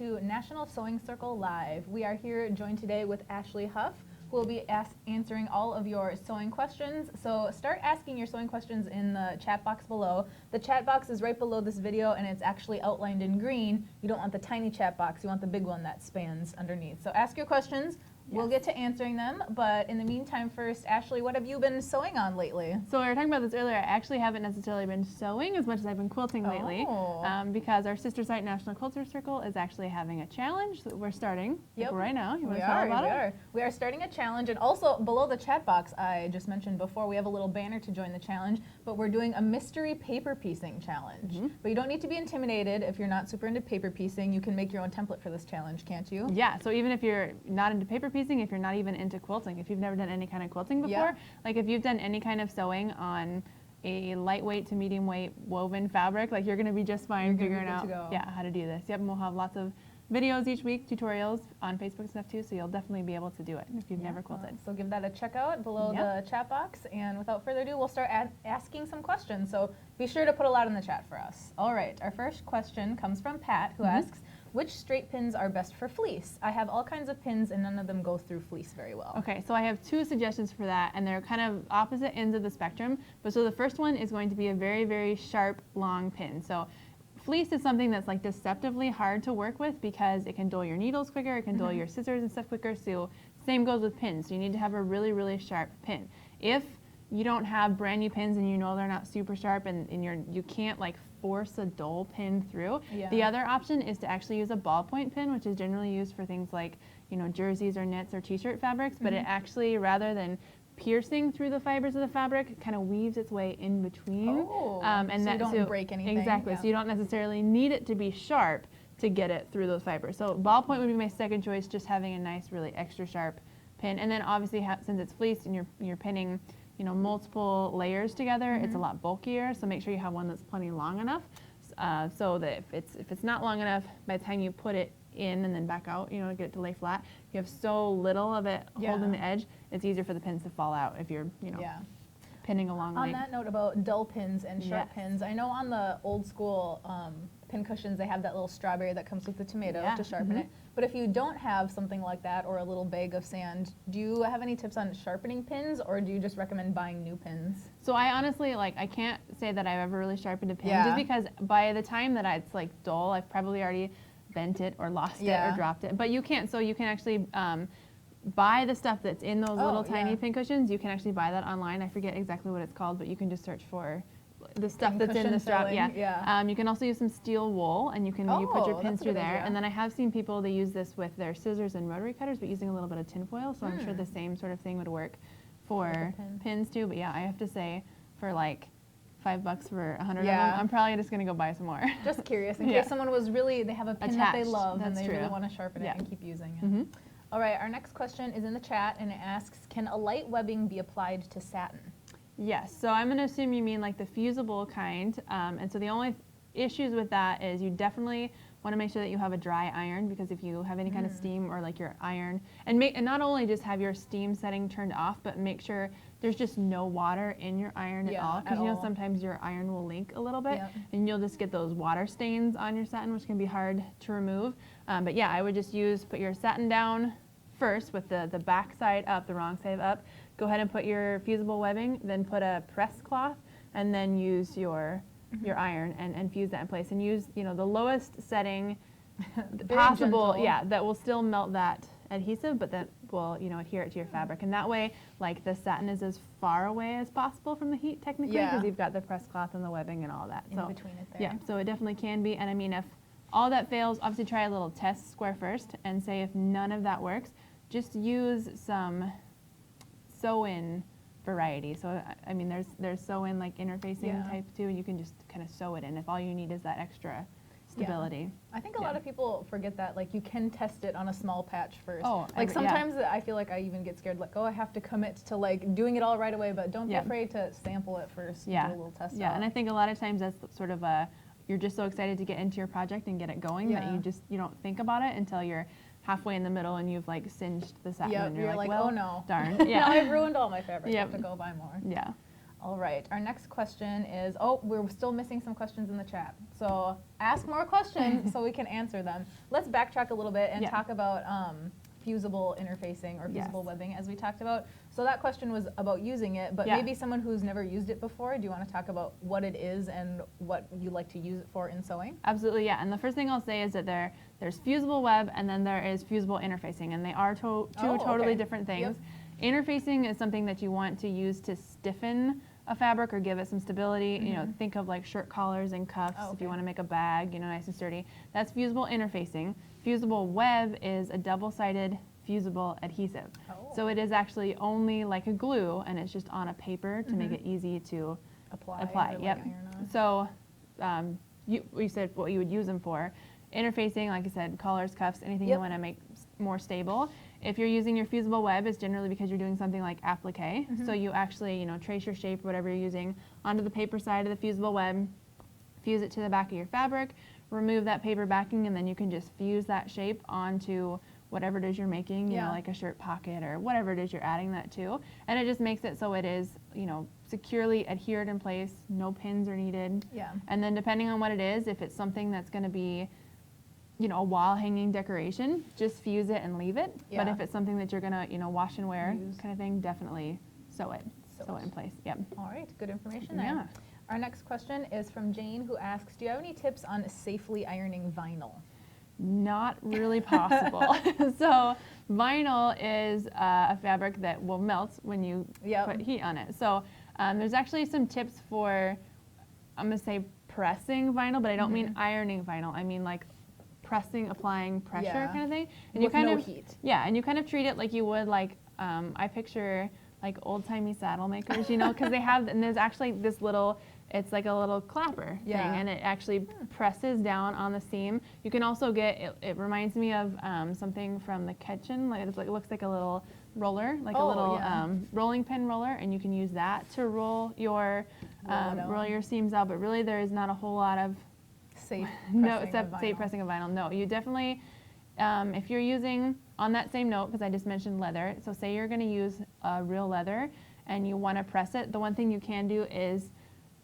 to National Sewing Circle Live. We are here joined today with Ashley Hough, who will be answering all of your sewing questions. So start asking your sewing questions in the chat box below. The chat box is right below this video and it's actually outlined in green. You don't want the tiny chat box, you want the big one that spans underneath. So ask your questions. We'll get to answering them, but in the meantime, first, Ashley, what have you been sewing on lately? So we were talking about this earlier. I actually haven't necessarily been sewing as much as I've been quilting lately, because our sister site, National Quilter Circle, is actually having a challenge that we're starting right now. You want to tell about it? We are starting a challenge, and also below the chat box I just mentioned before, we have a little banner to join the challenge, but we're doing a mystery paper piecing challenge. But you don't need to be intimidated if you're not super into paper piecing. You can make your own template for this challenge, can't you? Yeah, so even if you're not into paper piecing, if you're not even into quilting, if you've never done any kind of quilting before, like if you've done any kind of sewing on a lightweight to medium weight woven fabric, like you're going to be just fine figuring out how to do this. Yep, and we'll have lots of videos each week, tutorials on Facebook and stuff too, so you'll definitely be able to do it if you've never quilted. So give that a check out below the chat box, and without further ado, we'll start asking some questions. So be sure to put a lot in the chat for us. All right, our first question comes from Pat, who asks, which straight pins are best for fleece? I have all kinds of pins and none of them go through fleece very well. Okay, so I have two suggestions for that, and they're kind of opposite ends of the spectrum. But so the first one is going to be a very, very sharp, long pin. So fleece is something that's like deceptively hard to work with because it can dull your needles quicker, it can dull your scissors and stuff quicker. So same goes with pins. So you need to have a really, really sharp pin. If you don't have brand new pins and you know they're not super sharp and you can't like force a dull pin through. The other option is to actually use a ballpoint pin, which is generally used for things like, you know, jerseys or knits or t-shirt fabrics, but it actually, rather than piercing through the fibers of the fabric, kind of weaves its way in between. And so you don't break anything. Exactly, so you don't necessarily need it to be sharp to get it through those fibers. So ballpoint would be my second choice, just having a nice, really extra sharp pin. And then obviously, since it's fleece and you're pinning, you know, multiple layers together, it's a lot bulkier, so make sure you have one that's plenty long enough, so that if it's not long enough, by the time you put it in and then back out, you know, get it to lay flat, you have so little of it holding the edge, it's easier for the pins to fall out if you're, you know, pinning a long On that note about dull pins and sharp pins, I know on the old school pin cushions, they have that little strawberry that comes with the tomato to sharpen it. But if you don't have something like that or a little bag of sand, do you have any tips on sharpening pins, or do you just recommend buying new pins? So I honestly, like, I can't say that I've ever really sharpened a pin, just because by the time that it's like dull, I've probably already bent it or lost it or dropped it. But you can't, so you can actually buy the stuff that's in those little tiny pin cushions. You can actually buy that online. I forget exactly what it's called, but you can just search for the stuff that's in the strap. You can also use some steel wool, and you put your pins through there. And then I have seen people, they use this with their scissors and rotary cutters, but using a little bit of tin foil. So I'm sure the same sort of thing would work for pins too. But yeah, I have to say, for like $5 for 100 of them, I'm probably just gonna go buy some more. Just curious, in case someone was really, they have a pin that they love and they really want to sharpen it and keep using it. All right, our next question is in the chat, and it asks, can a light webbing be applied to satin? Yes, so I'm going to assume you mean like the fusible kind, and so the only issues with that is you definitely want to make sure that you have a dry iron, because if you have any kind of steam or like your iron, and not only just have your steam setting turned off, but make sure there's just no water in your iron at all, because you know sometimes your iron will leak a little bit, and you'll just get those water stains on your satin, which can be hard to remove. But yeah, I would just put your satin down first with the back side up, the wrong side up. Go ahead and put your fusible webbing, then put a press cloth, and then use your iron and fuse that in place. And use, you know, the lowest setting possible, that will still melt that adhesive, but that will, you know, adhere it to your fabric. And that way, like, the satin is as far away as possible from the heat, technically, because you've got the press cloth and the webbing and all that. In between it there. Yeah, so it definitely can be. And I mean, if all that fails, obviously try a little test square first, and say if none of that works, just use some sew-in variety. So I mean, there's sew-in like interfacing type too, and you can just kind of sew it in if all you need is that extra stability. I think a lot of people forget that, like, you can test it on a small patch first. Like sometimes I feel like I even get scared, like, oh, I have to commit to like doing it all right away, but don't be afraid to sample it first. Do a little test. And I think a lot of times that's sort of you're just so excited to get into your project and get it going that you don't think about it until you're halfway in the middle and you've like singed the satin and you're like, well, oh no, darn. Now I've ruined all my fabric. I have to go buy more. All right, our next question is, we're still missing some questions in the chat. So ask more questions so we can answer them. Let's backtrack a little bit and talk about fusible interfacing or fusible webbing as we talked about. So that question was about using it, but maybe someone who's never used it before, do you want to talk about what it is and what you like to use it for in sewing? Absolutely, yeah. And the first thing I'll say is that there's fusible web and then there is fusible interfacing, and they are two totally different things. Interfacing is something that you want to use to stiffen a fabric or give it some stability. You know, think of like shirt collars and cuffs if you want to make a bag, you know, nice and sturdy. That's fusible interfacing. Fusible web is a double-sided fusible adhesive. So it is actually only like a glue, and it's just on a paper to make it easy to apply. So you said what you would use them for. Interfacing, like I said, collars, cuffs, anything you want to make more stable. If you're using your fusible web, it's generally because you're doing something like applique. So you actually, you know, trace your shape, whatever you're using, onto the paper side of the fusible web, fuse it to the back of your fabric, remove that paper backing, and then you can just fuse that shape onto whatever it is you're making, you know, like a shirt pocket or whatever it is you're adding that to. And it just makes it so it is, you know, securely adhered in place, no pins are needed. And then depending on what it is, if it's something that's going to be, you know, a wall hanging decoration, just fuse it and leave it. But if it's something that you're gonna, you know, wash and wear kind of thing, definitely sew it in place. All right, good information there. Our next question is from Jane, who asks, do you have any tips on safely ironing vinyl? Not really possible. So vinyl is a fabric that will melt when you put heat on it. So there's actually some tips for, I'm gonna say pressing vinyl, but I don't mean ironing vinyl. I mean like pressing, applying pressure kind of thing. And with you kind no of heat. and you kind of treat it like you would like, I picture like old-timey saddle makers, you know, because they have, and there's actually this little, it's like a little clapper thing, and it actually presses down on the seam. You can also get, it reminds me of something from the kitchen, like it looks like a little roller, like a little rolling pin roller, and you can use that to roll your seams out, but really there is not a whole lot of safe pressing of vinyl. No, you definitely, if you're using, on that same note, because I just mentioned leather, so say you're going to use real leather and you want to press it, the one thing you can do is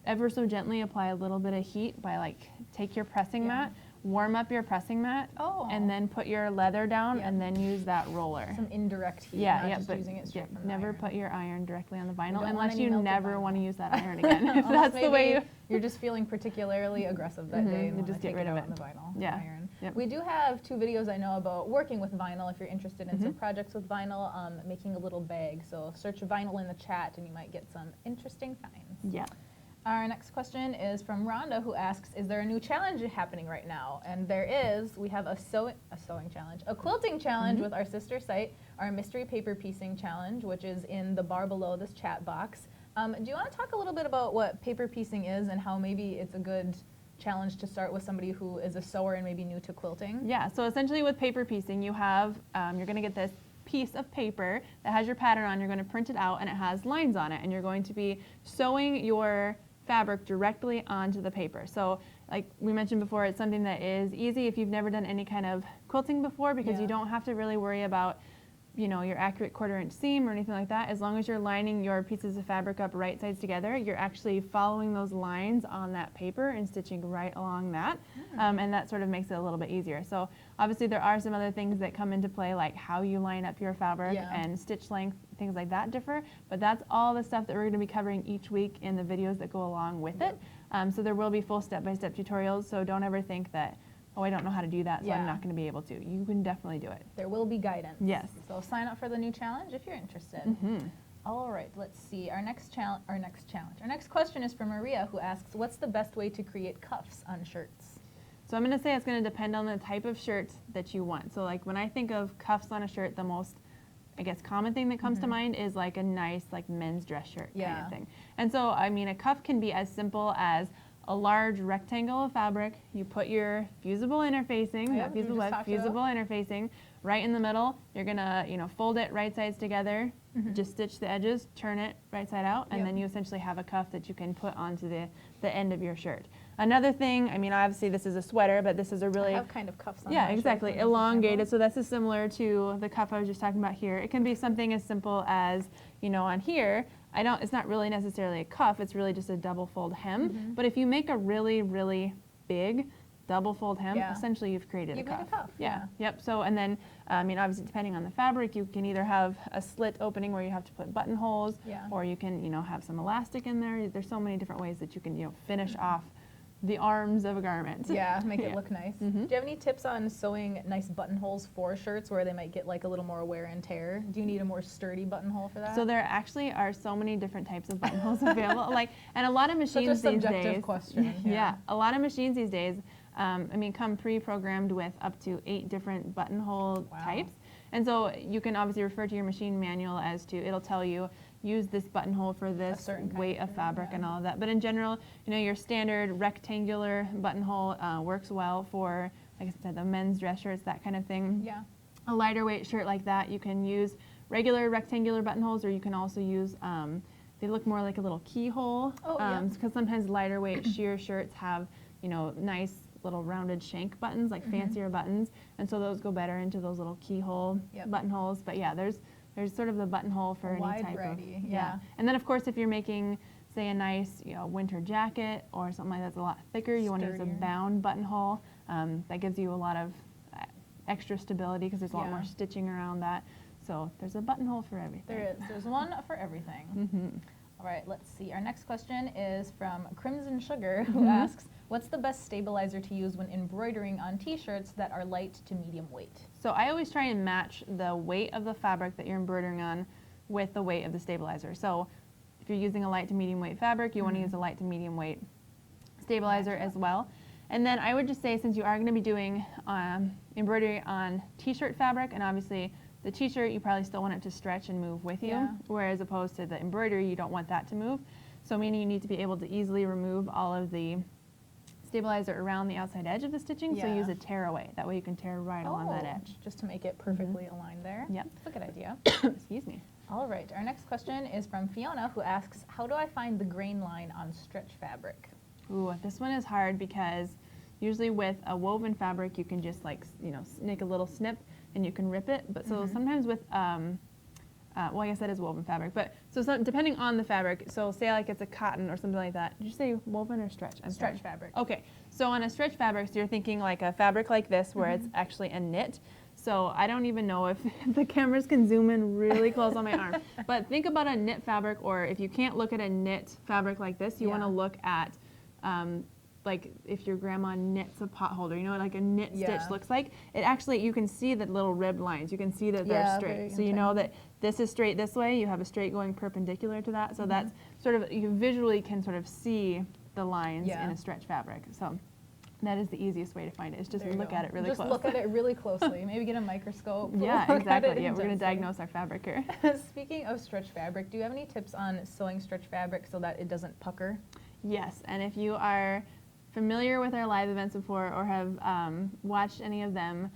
ever so gently apply a little bit of heat by like, take your pressing mat, warm up your pressing mat, and then put your leather down and then use that roller. Some indirect heat, but using it straight from the never iron. put your iron directly on the vinyl unless you never want to use that iron again. If Unless that's the way you're just feeling particularly aggressive that day and you just get rid of it on the vinyl iron. Yep. We do have 2 videos I know about working with vinyl if you're interested in some projects with vinyl, making a little bag. So search vinyl in the chat and you might get some interesting finds. Yeah. Our next question is from Rhonda, who asks, is there a new challenge happening right now? And there is. We have a sewing challenge, a quilting challenge with our sister site, our mystery paper piecing challenge, which is in the bar below this chat box. Do you want to talk a little bit about what paper piecing is and how maybe it's a good challenge to start with somebody who is a sewer and maybe new to quilting? Yeah, so essentially with paper piecing, you have, you're going to get this piece of paper that has your pattern on, you're going to print it out, and it has lines on it, and you're going to be sewing your fabric directly onto the paper. So like we mentioned before, it's something that is easy if you've never done any kind of quilting before, because you don't have to really worry about, you know, your accurate 1/4 inch seam or anything like that. As long as you're lining your pieces of fabric up right sides together, you're actually following those lines on that paper and stitching right along that. And that sort of makes it a little bit easier. So obviously there are some other things that come into play, like how you line up your fabric and stitch length, things like that differ. But that's all the stuff that we're going to be covering each week in the videos that go along with it. So there will be full step-by-step tutorials. So don't ever think that, oh, I don't know how to do that, so I'm not going to be able to. You can definitely do it. There will be guidance. Yes. So sign up for the new challenge if you're interested. All right, let's see. Our next question is from Maria, who asks, what's the best way to create cuffs on shirts? So I'm going to say it's going to depend on the type of shirt that you want. So like when I think of cuffs on a shirt, the most, I guess, common thing that comes to mind is like a nice like men's dress shirt kind of thing. And so, I mean, a cuff can be as simple as a large rectangle of fabric. You put your fusible interfacing, that fusible interfacing right in the middle. You're gonna, you know, fold it right sides together, just stitch the edges, turn it right side out, and then you essentially have a cuff that you can put onto the end of your shirt. Another thing, I mean, obviously this is a sweater, but this is a really... I have kind of cuffs on my exactly, elongated, so this is similar to the cuff I was just talking about here. It can be something as simple as, you know, on here, it's not really necessarily a cuff, it's really just a double fold hem. But if you make a really, really big double fold hem, essentially you've created a cuff. Made a cuff. Yeah. Yep. So, and then, I mean, obviously depending on the fabric, you can either have a slit opening where you have to put buttonholes, or you can, you know, have some elastic in there. There's so many different ways that you can, you know, finish off the arms of a garment. Yeah, make it look nice. Do you have any tips on sewing nice buttonholes for shirts where they might get like a little more wear and tear? Do you need a more sturdy buttonhole for that? So there actually are so many different types of buttonholes available. Like, and a lot of machines these days. Question. Yeah, a lot of machines these days, I mean, come pre-programmed with up to 8 different buttonhole types. And so you can obviously refer to your machine manual as to, it'll tell you, use this buttonhole for this weight of fabric and all of that. But in general, you know, your standard rectangular buttonhole works well for, like I said, the men's dress shirts, that kind of thing. Yeah. A lighter weight shirt like that, you can use regular rectangular buttonholes, or you can also use, they look more like a little keyhole. Because sometimes lighter weight sheer shirts have, you know, nice little rounded shank buttons, like fancier buttons, and so those go better into those little keyhole buttonholes. But yeah, there's sort of the buttonhole for any type variety. of And then of course, if you're making, say, a nice, you know, winter jacket or something like that's a lot thicker, you want to use a bound buttonhole. That gives you a lot of extra stability because there's a lot more stitching around that. So there's a buttonhole for everything. There is. There's one for everything. All right, let's see. Our next question is from Crimson Sugar, who asks, what's the best stabilizer to use when embroidering on t-shirts that are light to medium weight? So I always try and match the weight of the fabric that you're embroidering on with the weight of the stabilizer. So if you're using a light to medium weight fabric, you want to use a light to medium weight stabilizer as well. And then I would just say, since you are going to be doing embroidery on t-shirt fabric, and obviously the t-shirt, you probably still want it to stretch and move with you, whereas opposed to the embroidery, you don't want that to move. So meaning you need to be able to easily remove all of the stabilizer around the outside edge of the stitching, so use a tear away. That way you can tear right along that edge. Just to make it perfectly aligned there? Yep. That's a good idea. Excuse me. All right, our next question is from Fiona, who asks, how do I find the grain line on stretch fabric? Ooh, this one is hard because usually with a woven fabric, you can just like, you know, make a little snip and you can rip it. But so sometimes with, well, I guess that is woven fabric, but so depending on the fabric, so say like it's a cotton or something like that. Did you say woven or stretch? Stretch fabric. Okay, so on a stretch fabric, so you're thinking like a fabric like this where it's actually a knit. So I don't even know if the cameras can zoom in really close on my arm, but think about a knit fabric, or if you can't look at a knit fabric like this, you want to look at like if your grandma knits a pot holder, you know what like a knit stitch looks like? It actually, you can see the little ribbed lines. You can see that they're straight. So you know that this is straight this way, you have a straight going perpendicular to that. So that's sort of, you visually can sort of see the lines in a stretch fabric. So that is the easiest way to find it, is just look at it really close. Just look at it really closely. Maybe get a microscope. Yeah, exactly. Yeah, we're going to diagnose our fabric here. Speaking of stretch fabric, do you have any tips on sewing stretch fabric so that it doesn't pucker? Yes, and if you are familiar with our live events before or have watched any of them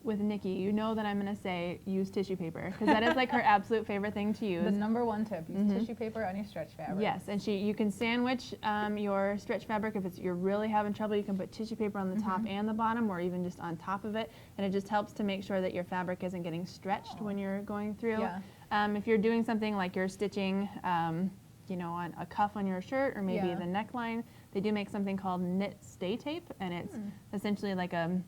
with Nikki, you know that I'm going to say use tissue paper, because that is like her absolute favorite thing to use. The #1 tip, use tissue paper on your stretch fabric. Yes, and you can sandwich your stretch fabric. If you're really having trouble, you can put tissue paper on the top and the bottom, or even just on top of it, and it just helps to make sure that your fabric isn't getting stretched when you're going through. If you're doing something like you're stitching you know, on a cuff on your shirt, or maybe the neckline, they do make something called knit stay tape, and it's essentially like a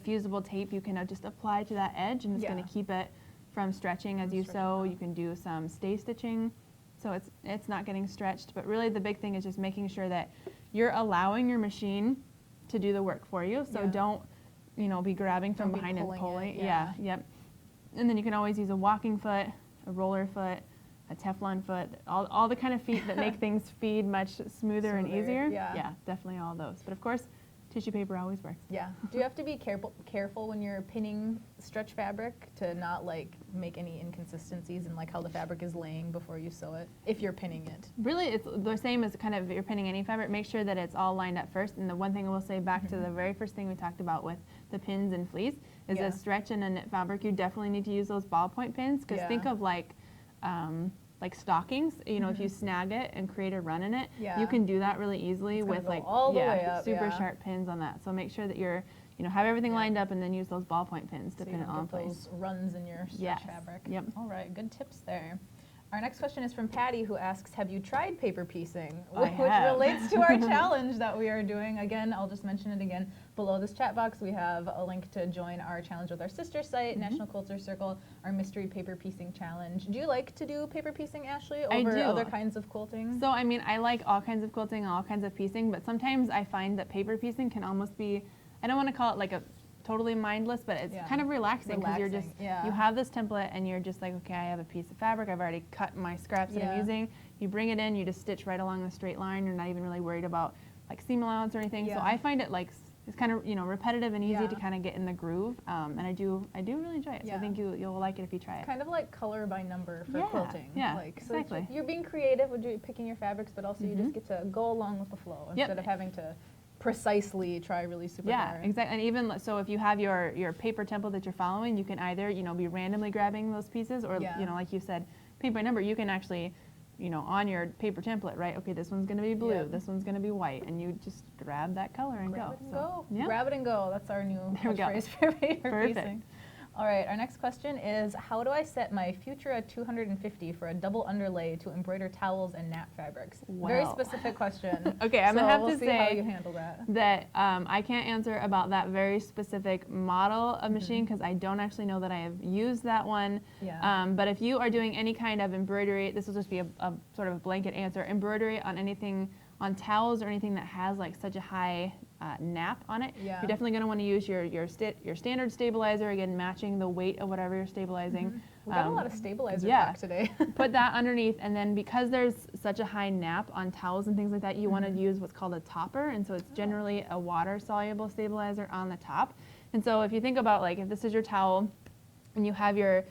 fusible tape you can just apply to that edge, and it's going to keep it from stretching as you sew. You can do some stay stitching, so it's not getting stretched. But really the big thing is just making sure that you're allowing your machine to do the work for you. So don't, you know, be grabbing from behind and pulling. Yep. And then you can always use a walking foot, a roller foot, a Teflon foot, all the kind of feet that make things feed much smoother and easier. Yeah, definitely all those. But of course, tissue paper always works. Yeah. Do you have to be careful when you're pinning stretch fabric to not like make any inconsistencies in like how the fabric is laying before you sew it, if you're pinning it? Really, it's the same as kind of if you're pinning any fabric. Make sure that it's all lined up first. And the one thing I will say back to the very first thing we talked about with the pins and fleece is a stretch and a knit fabric, you definitely need to use those ballpoint pins, because think of like stockings, you know, if you snag it and create a run in it, you can do that really easily with like super sharp pins on that. So make sure that you're, you know, have everything lined up, and then use those ballpoint pins to pin it all in place. Those runs in your stretch fabric. Yep. All right, good tips there. Our next question is from Patty, who asks, have you tried paper piecing? I Which have. relates to our challenge that we are doing. Again, I'll just mention it again. Below this chat box, we have a link to join our challenge with our sister site, National Quilter Circle, our mystery paper piecing challenge. Do you like to do paper piecing, Ashley, over do. other kinds of quilting? So, I mean, I like all kinds of quilting, all kinds of piecing, but sometimes I find that paper piecing can almost be, I don't want to call it like a totally mindless, but it's kind of relaxing because you're just, you have this template and you're just like, okay, I have a piece of fabric, I've already cut my scraps that I'm using. You bring it in, you just stitch right along the straight line. You're not even really worried about like seam allowance or anything. So I find it like, it's kind of, you know, repetitive and easy to kind of get in the groove. And I do really enjoy it. So I think you'll like it if you try it. Kind of like color by number for quilting. Yeah, like, exactly. So you're being creative with picking your fabrics, but also you just get to go along with the flow instead of having to precisely try really super hard. Exactly. And even so, if you have your paper template that you're following, you can either, you know, be randomly grabbing those pieces, or you know, like you said, paint by number. You can actually, you know, on your paper template, right? Okay, this one's going to be blue, this one's going to be white, and you just grab that color and grab go. It and go. Grab it and go. That's our new phrase for paper piecing. All right, our next question is, how do I set my Futura 250 for a double underlay to embroider towels and nap fabrics? Very specific question. Okay, I'm gonna have to see say how you handle that. I can't answer about that very specific model of machine because I don't actually know that I have used that one. But if you are doing any kind of embroidery, this will just be a sort of a blanket answer, embroidery on anything, on towels or anything that has like such a high nap on it, you're definitely going to want to use your standard stabilizer, again matching the weight of whatever you're stabilizing. We got a lot of stabilizer talk today. Put that underneath, and then because there's such a high nap on towels and things like that, you want to use what's called a topper, and so it's generally a water soluble stabilizer on the top. And so if you think about, like, if this is your towel and you have your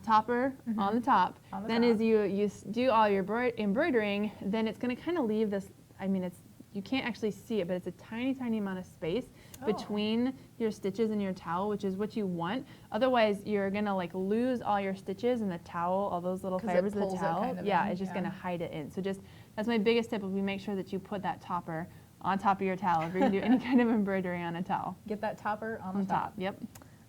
topper on the top, then as you do all your embroidering, then it's going to kind of leave this, I mean, you can't actually see it, but it's a tiny, tiny amount of space between your stitches and your towel, which is what you want. Otherwise, you're going to like lose all your stitches in the towel, all those little fibers of the towel. It's just going to hide it in. So that's my biggest tip, would be make sure that you put that topper on top of your towel if you're going to do any kind of embroidery on a towel. Get that topper on the top. Yep.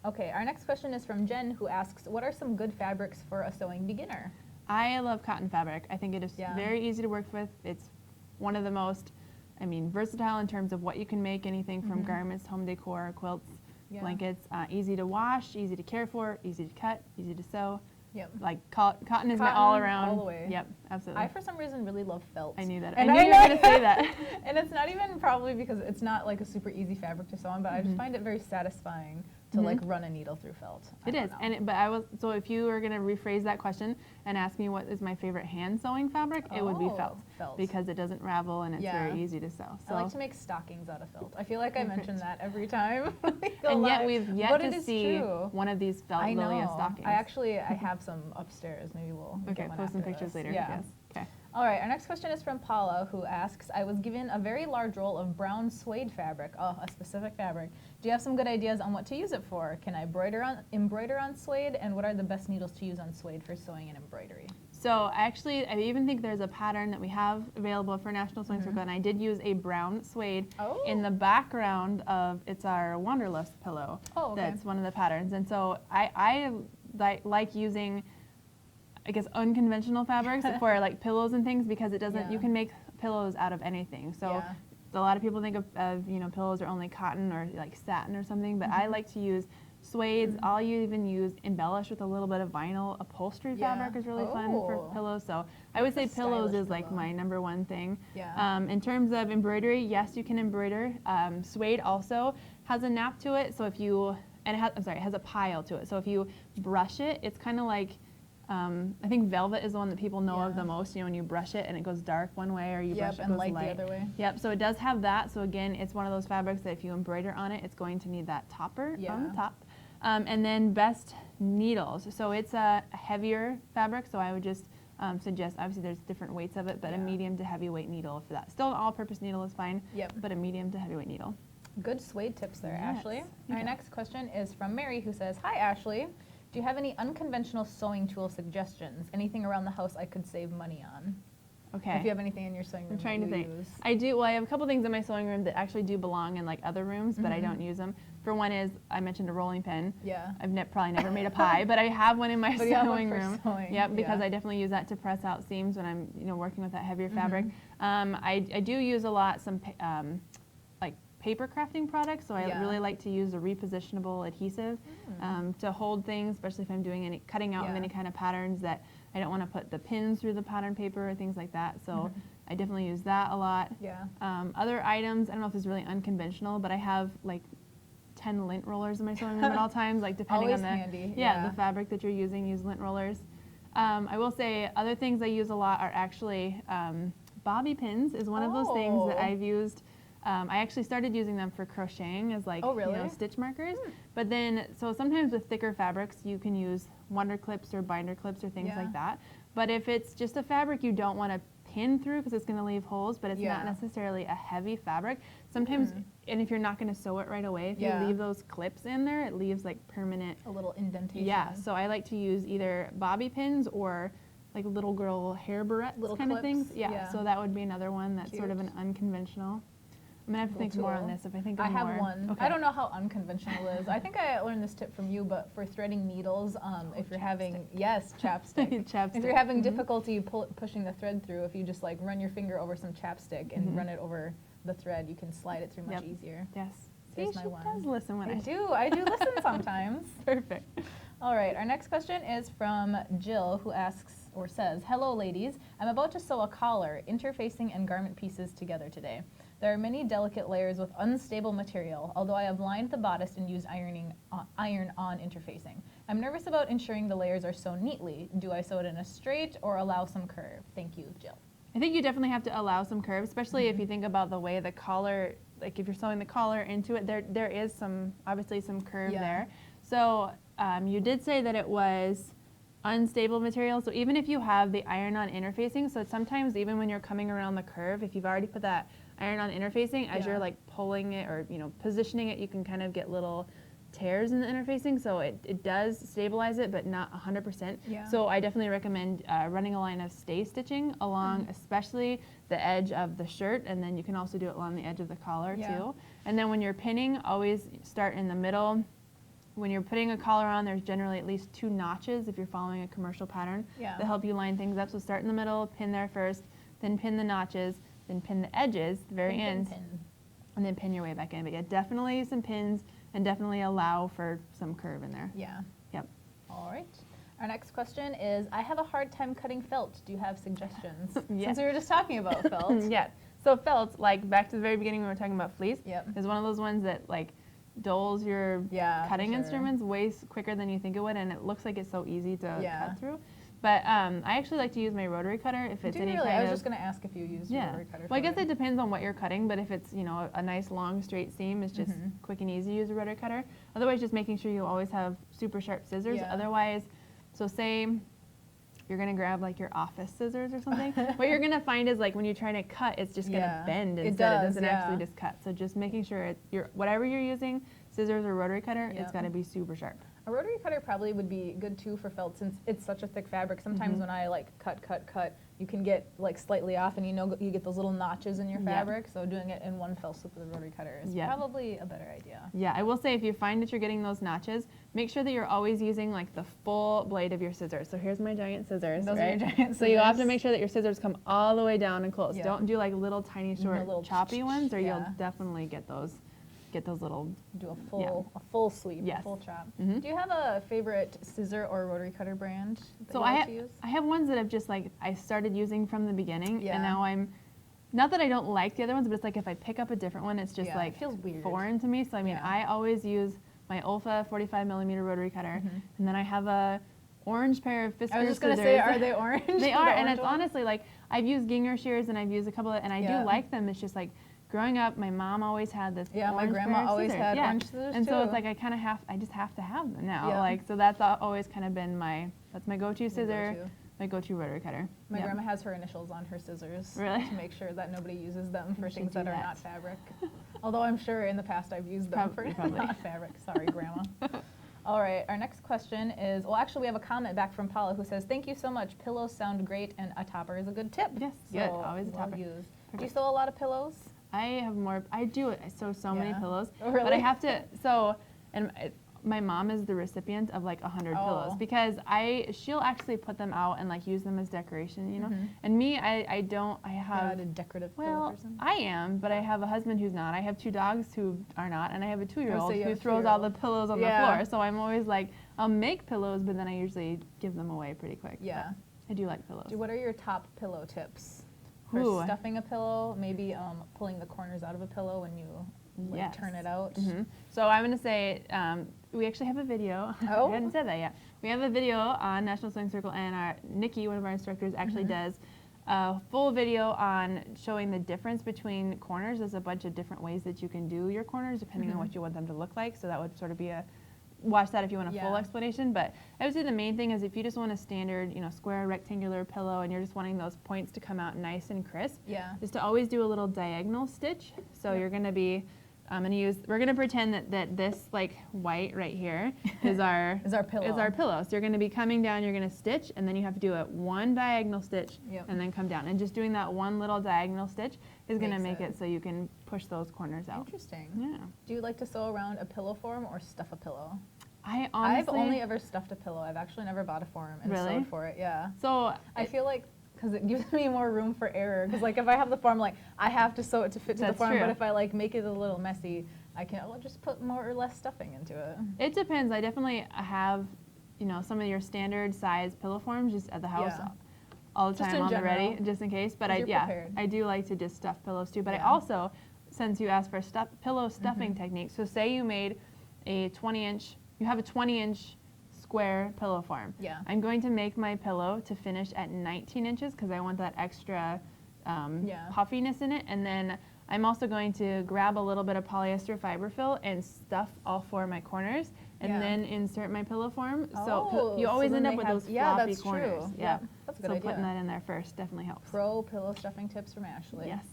Okay, our next question is from Jen, who asks, what are some good fabrics for a sewing beginner? I love cotton fabric. I think it is very easy to work with. It's one of the most, I mean, versatile in terms of what you can make, anything from garments, home decor, quilts, blankets. Easy to wash, easy to care for, easy to cut, easy to sew. Like cotton is my all around. All the way. Yep, absolutely. I, for some reason, really love felt. I knew that. And I knew you were going to say that. And it's not even probably because it's not like a super easy fabric to sew on, but I just find it very satisfying to like run a needle through felt. It is, so if you were going to rephrase that question and ask me what is my favorite hand sewing fabric, it would be felt, because it doesn't ravel and it's very easy to sew. So I like to make stockings out of felt. I feel like I mention that every time. And yet we've yet to see one of these felt Lilia stockings. I have some upstairs. Maybe we'll get one post some after pictures this. later. Yes. Okay. All right, our next question is from Paula, who asks, I was given a very large roll of brown suede fabric, a specific fabric. Do you have some good ideas on what to use it for? Can I embroider on suede? And what are the best needles to use on suede for sewing and embroidery? So actually, I even think there's a pattern that we have available for National Sewing Circle, and I did use a brown suede in the background of, it's our Wanderlust pillow. That's one of the patterns. And so I like using, I guess, unconventional fabrics for like pillows and things, because it doesn't, you can make pillows out of anything. So a lot of people think of you know, pillows are only cotton or like satin or something, but I like to use suedes. I'll even use embellish with a little bit of vinyl. Upholstery fabric is really fun for pillows. So I would say pillows is like my number one thing. In terms of embroidery, yes, you can embroider. Suede also has a nap to it. So if you, and it has a pile to it. So if you brush it, it's kind of like, I think velvet is the one that people know of the most, you know, when you brush it and it goes dark one way, or you brush it and goes light the other way. Yep, so it does have that. So again, it's one of those fabrics that if you embroider on it, it's going to need that topper on the top. And then best needles. So it's a heavier fabric, so I would just suggest, obviously there's different weights of it, but a medium to heavyweight needle for that. Still an all-purpose needle is fine, but a medium to heavyweight needle. Good suede tips there, Ashley. Our next question is from Mary, who says, hi, Ashley. Do you have any unconventional sewing tool suggestions? Anything around the house I could save money on? Okay. If you have anything in your sewing room I'm trying to think. use. I do. Well, I have a couple things in my sewing room that actually do belong in like other rooms, but I don't use them. for one is, I mentioned a rolling pin. Yeah. I've probably never made a pie, but I have one in my sewing room. Sewing. Yep, because I definitely use that to press out seams when I'm, working with that heavier fabric. I do use a lot some like paper crafting products, so I really like to use a repositionable adhesive to hold things, especially if I'm doing any cutting out of any kind of patterns that I don't want to put the pins through the pattern paper or things like that. So I definitely use that a lot. Yeah. Other items, I don't know if it's really unconventional, but I have like 10 lint rollers in my sewing room at all times, like depending on the handy. the fabric that you're using. Use lint rollers. I will say other things I use a lot are actually bobby pins is one of those things that I've used. I actually started using them for crocheting as like stitch markers. But then, so sometimes with thicker fabrics, you can use wonder clips or binder clips or things like that. But if it's just a fabric you don't want to pin through because it's going to leave holes, but it's not necessarily a heavy fabric, sometimes, and if you're not going to sew it right away, if you leave those clips in there, it leaves like permanent. A little indentation. Yeah, so I like to use either bobby pins or like little girl hair barrettes kind of things. Yeah, so that would be another one that's sort of an unconventional. I'm going to have to think more on this if I think of more. I have one. Okay. I don't know how unconventional it is. I think I learned this tip from you, but for threading needles, if you're having, chapstick. If you're having difficulty pushing the thread through, if you just like run your finger over some chapstick and run it over the thread, you can slide it through much easier. Yes. There's See, my she one. does listen when I do listen sometimes. Perfect. All right, our next question is from Jill, who asks or says, "Hello ladies, I'm about to sew a collar, interfacing and garment pieces together today. There are many delicate layers with unstable material, although I have lined the bodice and used iron-on interfacing. I'm nervous about ensuring the layers are sewn neatly. Do I sew it in a straight or allow some curve? Thank you, Jill." I think you definitely have to allow some curve, especially if you think about the way the collar, like if you're sewing the collar into it, there is obviously some curve there. So you did say that it was unstable material, so even if you have the iron-on interfacing, so sometimes even when you're coming around the curve, if you've already put that iron-on interfacing, as you're like pulling it or positioning it, you can kind of get little tears in the interfacing, so it does stabilize it, but not 100%. So I definitely recommend running a line of stay stitching along, especially the edge of the shirt, and then you can also do it along the edge of the collar too. And then when you're pinning, always start in the middle. When you're putting a collar on, there's generally at least 2 notches if you're following a commercial pattern that help you line things up. So start in the middle, pin there first, then pin the notches, then pin the edges, the very end, and then pin your way back in. But yeah, definitely some pins and definitely allow for some curve in there. Yeah. Yep. All right. Our next question is, I have a hard time cutting felt. Do you have suggestions? Since we were just talking about felt. So felt, like back to the very beginning when we were talking about fleece, is one of those ones that like dulls your cutting instruments way quicker than you think it would, and it looks like it's so easy to cut through. But I actually like to use my rotary cutter if it's any kind of... I was just going to ask if you use your rotary cutter. Well, I guess it depends on what you're cutting, but if it's, a nice long straight seam, it's just quick and easy to use a rotary cutter. Otherwise, just making sure you always have super sharp scissors. Otherwise, so say you're going to grab like your office scissors or something, what you're going to find is like when you're trying to cut, it's just going to bend instead. It doesn't actually just cut. So just making sure whatever you're using, scissors or rotary cutter, it's got to be super sharp. A rotary cutter probably would be good too for felt, since it's such a thick fabric. Sometimes when I like cut, you can get like slightly off, and you get those little notches in your fabric. So doing it in one fell swoop with a rotary cutter is probably a better idea. Yeah, I will say if you find that you're getting those notches, make sure that you're always using like the full blade of your scissors. So here's my giant scissors. Those are your giant scissors. So you have to make sure that your scissors come all the way down and close. Don't do like little tiny short little choppy ones, or you'll definitely get those little... Do a full sweep, a full chop. Do you have a favorite scissor or rotary cutter brand that you like to use? I have ones that I've just like, I started using from the beginning, and now not that I don't like the other ones, but it's like if I pick up a different one, it's just like, it feels weird. Foreign to me. So I mean, I always use my Olfa 45mm rotary cutter, and then I have a orange pair of Fisker scissors. I was just going to say, are they orange? They are, and it's honestly like, I've used Ginger shears, and I've used a couple of, and I do like them. It's just like, growing up, my mom always had this. My grandma always had orange scissors and so it's like I just have to have them now. Like, so that's always kind of been my go-to scissor, my go-to rotary cutter. My grandma has her initials on her scissors to make sure that nobody uses them for things that are not fabric. Although I'm sure in the past I've used them for not fabric. Sorry, Grandma. All right, our next question is, well, actually we have a comment back from Paula who says, "Thank you so much. Pillows sound great, and a topper is a good tip." Yes, good. Always a topper. Do you sew a lot of pillows? I have more. I do. I sew so many Yeah. pillows, Oh, really? but I have to. So, and my mom is the recipient of like 100 pillows because she'll actually put them out and like use them as decoration, you know. And me, I don't. I have. You're not a decorative pillow person? I am, but I have a husband who's not. I have 2 dogs who are not, and I have a 2-year-old you who have a throws all 2-year-old. the pillows on the floor. So I'm always like, I'll make pillows, but then I usually give them away pretty quick. Yeah. But I do like pillows. What are your top pillow tips? For Ooh. stuffing a pillow, maybe pulling the corners out of a pillow when you like, turn it out. So I'm going to say, we actually have a video. Oh. I hadn't said that yet. We have a video on National Sewing Circle, and Nikki, one of our instructors, actually does a full video on showing the difference between corners. There's a bunch of different ways that you can do your corners depending on what you want them to look like. So that would sort of be watch that if you want a full explanation. But I would say the main thing is if you just want a standard, square rectangular pillow and you're just wanting those points to come out nice and crisp, is to always do a little diagonal stitch. So you're going to be, we're going to pretend that this like white right here is our pillow. So you're going to be coming down, you're going to stitch, and then you have to do one diagonal stitch and then come down. And just doing that one little diagonal stitch is going to make it so you can push those corners out. Interesting. Yeah. Do you like to sew around a pillow form or stuff a pillow? I've only ever stuffed a pillow. I've actually never bought a form and sewed for it. Yeah. So I feel like because it gives me more room for error. Because like if I have the form, like I have to sew it to fit to the form. True. But if I like make it a little messy, I'll just put more or less stuffing into it. It depends. I definitely have, some of your standard size pillow forms just at the house all the time on the ready, just in case. But I do like to just stuff pillows too. But I also, since you asked for pillow stuffing technique, so say you made a 20-inch, you have a 20-inch square pillow form. Yeah. I'm going to make my pillow to finish at 19 inches because I want that extra puffiness in it. And then I'm also going to grab a little bit of polyester fiber fill and stuff all 4 of my corners and then insert my pillow form. So you always end up with those floppy corners. True. Yeah, that's a good idea. So putting that in there first definitely helps. Pro pillow stuffing tips from Ashley. Yes.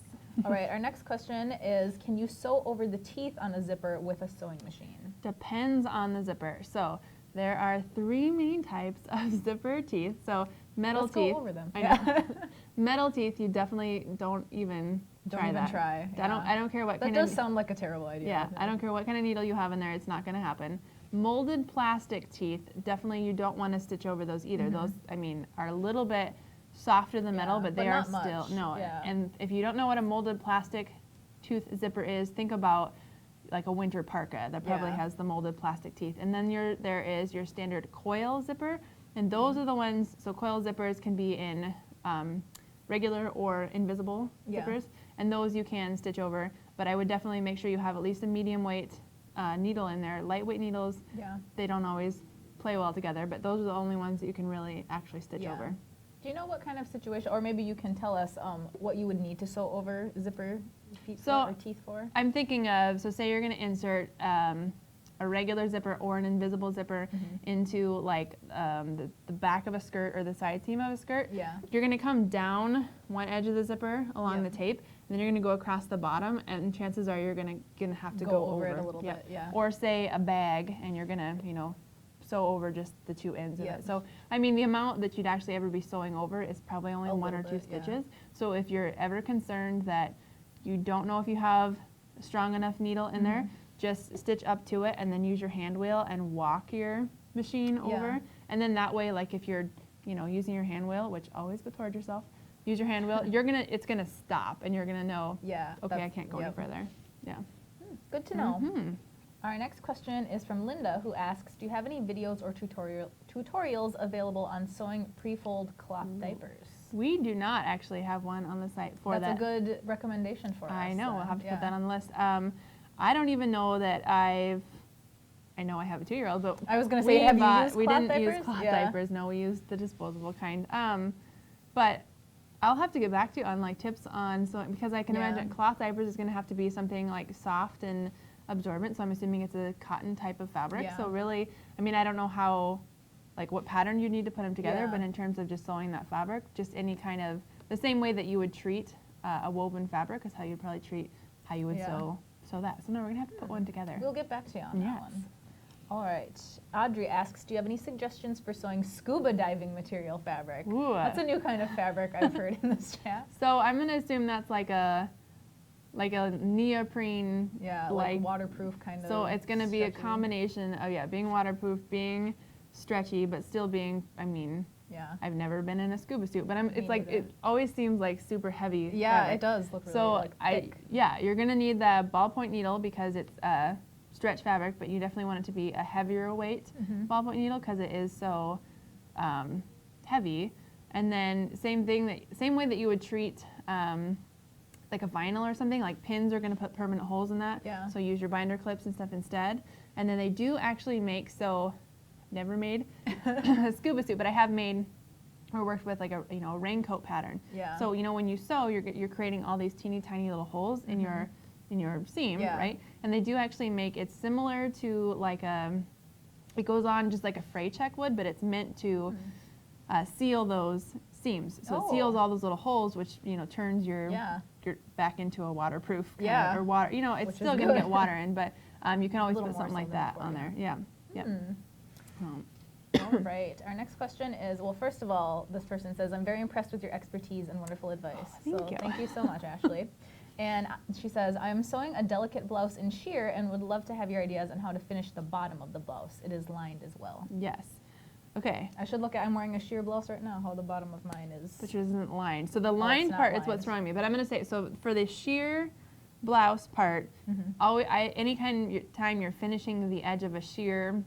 All right, our next question is, can you sew over the teeth on a zipper with a sewing machine? Depends on the zipper. So there are 3 main types of zipper teeth. So metal teeth. Let's go over them. I know. Metal teeth, you definitely don't even try that. I don't care what kind of. That does sound like a terrible idea. Yeah, I don't care what kind of needle you have in there. It's not going to happen. Molded plastic teeth, definitely you don't want to stitch over those either. Those, are a little bit softer than metal, but they are still no. And if you don't know what a molded plastic tooth zipper is, think about like a winter parka that probably has the molded plastic teeth. And then there is your standard coil zipper, and those are the ones. So coil zippers can be in regular or invisible zippers, and those you can stitch over. But I would definitely make sure you have at least a medium weight needle in there. Lightweight needles, they don't always play well together, but those are the only ones that you can really actually stitch over. Do you know what kind of situation, or maybe you can tell us what you would need to sew over zipper teeth for? I'm thinking of, so say you're going to insert a regular zipper or an invisible zipper into like the back of a skirt or the side seam of a skirt. You're going to come down one edge of the zipper along the tape, and then you're going to go across the bottom, and chances are you're going to have to go over it a little bit. Or say a bag, and you're going to, sew over just the 2 ends of it. So, the amount that you'd actually ever be sewing over is probably only 1 or 2 stitches. So if you're ever concerned that you don't know if you have a strong enough needle in there, just stitch up to it and then use your hand wheel and walk your machine over. And then that way, like if you're, using your hand wheel, which always go towards yourself, use your hand wheel, it's gonna stop and you're gonna know, okay, I can't go any further. Yeah. Good to know. Our next question is from Linda, who asks, do you have any videos or tutorials available on sewing pre-fold cloth diapers? We do not actually have one on the site for that. That's a good recommendation for us. I know, we'll have to put that on the list. I don't even know that I know I have a 2-year-old, but I was going to say, we didn't use cloth diapers. No, we used the disposable kind. But I'll have to get back to you on like tips on sewing, because I can imagine cloth diapers is going to have to be something like soft and absorbent, so I'm assuming it's a cotton type of fabric. So really, I don't know how, like what pattern you need to put them together, but in terms of just sewing that fabric, just any kind of, the same way that you would treat a woven fabric is how you'd probably treat how you would sew that. So no, we're gonna have to put one together. We'll get back to you on that one. All right, Audrey asks, do you have any suggestions for sewing scuba diving material fabric? Ooh. That's a new kind of fabric I've heard in this chat. So I'm gonna assume that's like like a neoprene. Yeah, like waterproof kind of. So it's going to be a stretchy. combination of, being waterproof, being stretchy, but still being, Yeah. I've never been in a scuba suit, but it's like, neither. it always seems like super heavy. Yeah, fabric. it does look really So thick. you're going to need the ballpoint needle because it's stretch fabric, but you definitely want it to be a heavier weight ballpoint needle because it is so heavy. And then same way that you would treat like a vinyl or something, like pins are going to put permanent holes in that. Yeah. So use your binder clips and stuff instead. And then they do actually make, never made a scuba suit, but I have made or worked with like a raincoat pattern. Yeah. So when you sew, you're creating all these teeny tiny little holes in your seam, Yeah. right? And they do actually make it similar to like it goes on just like a fray check would, but it's meant to seal those seams. So it seals all those little holes, which turns your back into a waterproof or water. It's Which still is going to good. get water in, but you can always Little put more something like so that than on for there. you. Yeah. Yep. All right. Our next question is, well, first of all, this person says, I'm very impressed with your expertise and wonderful advice. Thank you. Thank you so much, Ashley. And she says, I'm sewing a delicate blouse in sheer and would love to have your ideas on how to finish the bottom of the blouse. It is lined as well. Yes. Okay. I'm wearing a sheer blouse right now, how the bottom of mine is. Which isn't lined. So the lined not part is lined. what's throwing me. But I'm going to say, so for the sheer blouse part, anytime you're finishing the edge of a sheer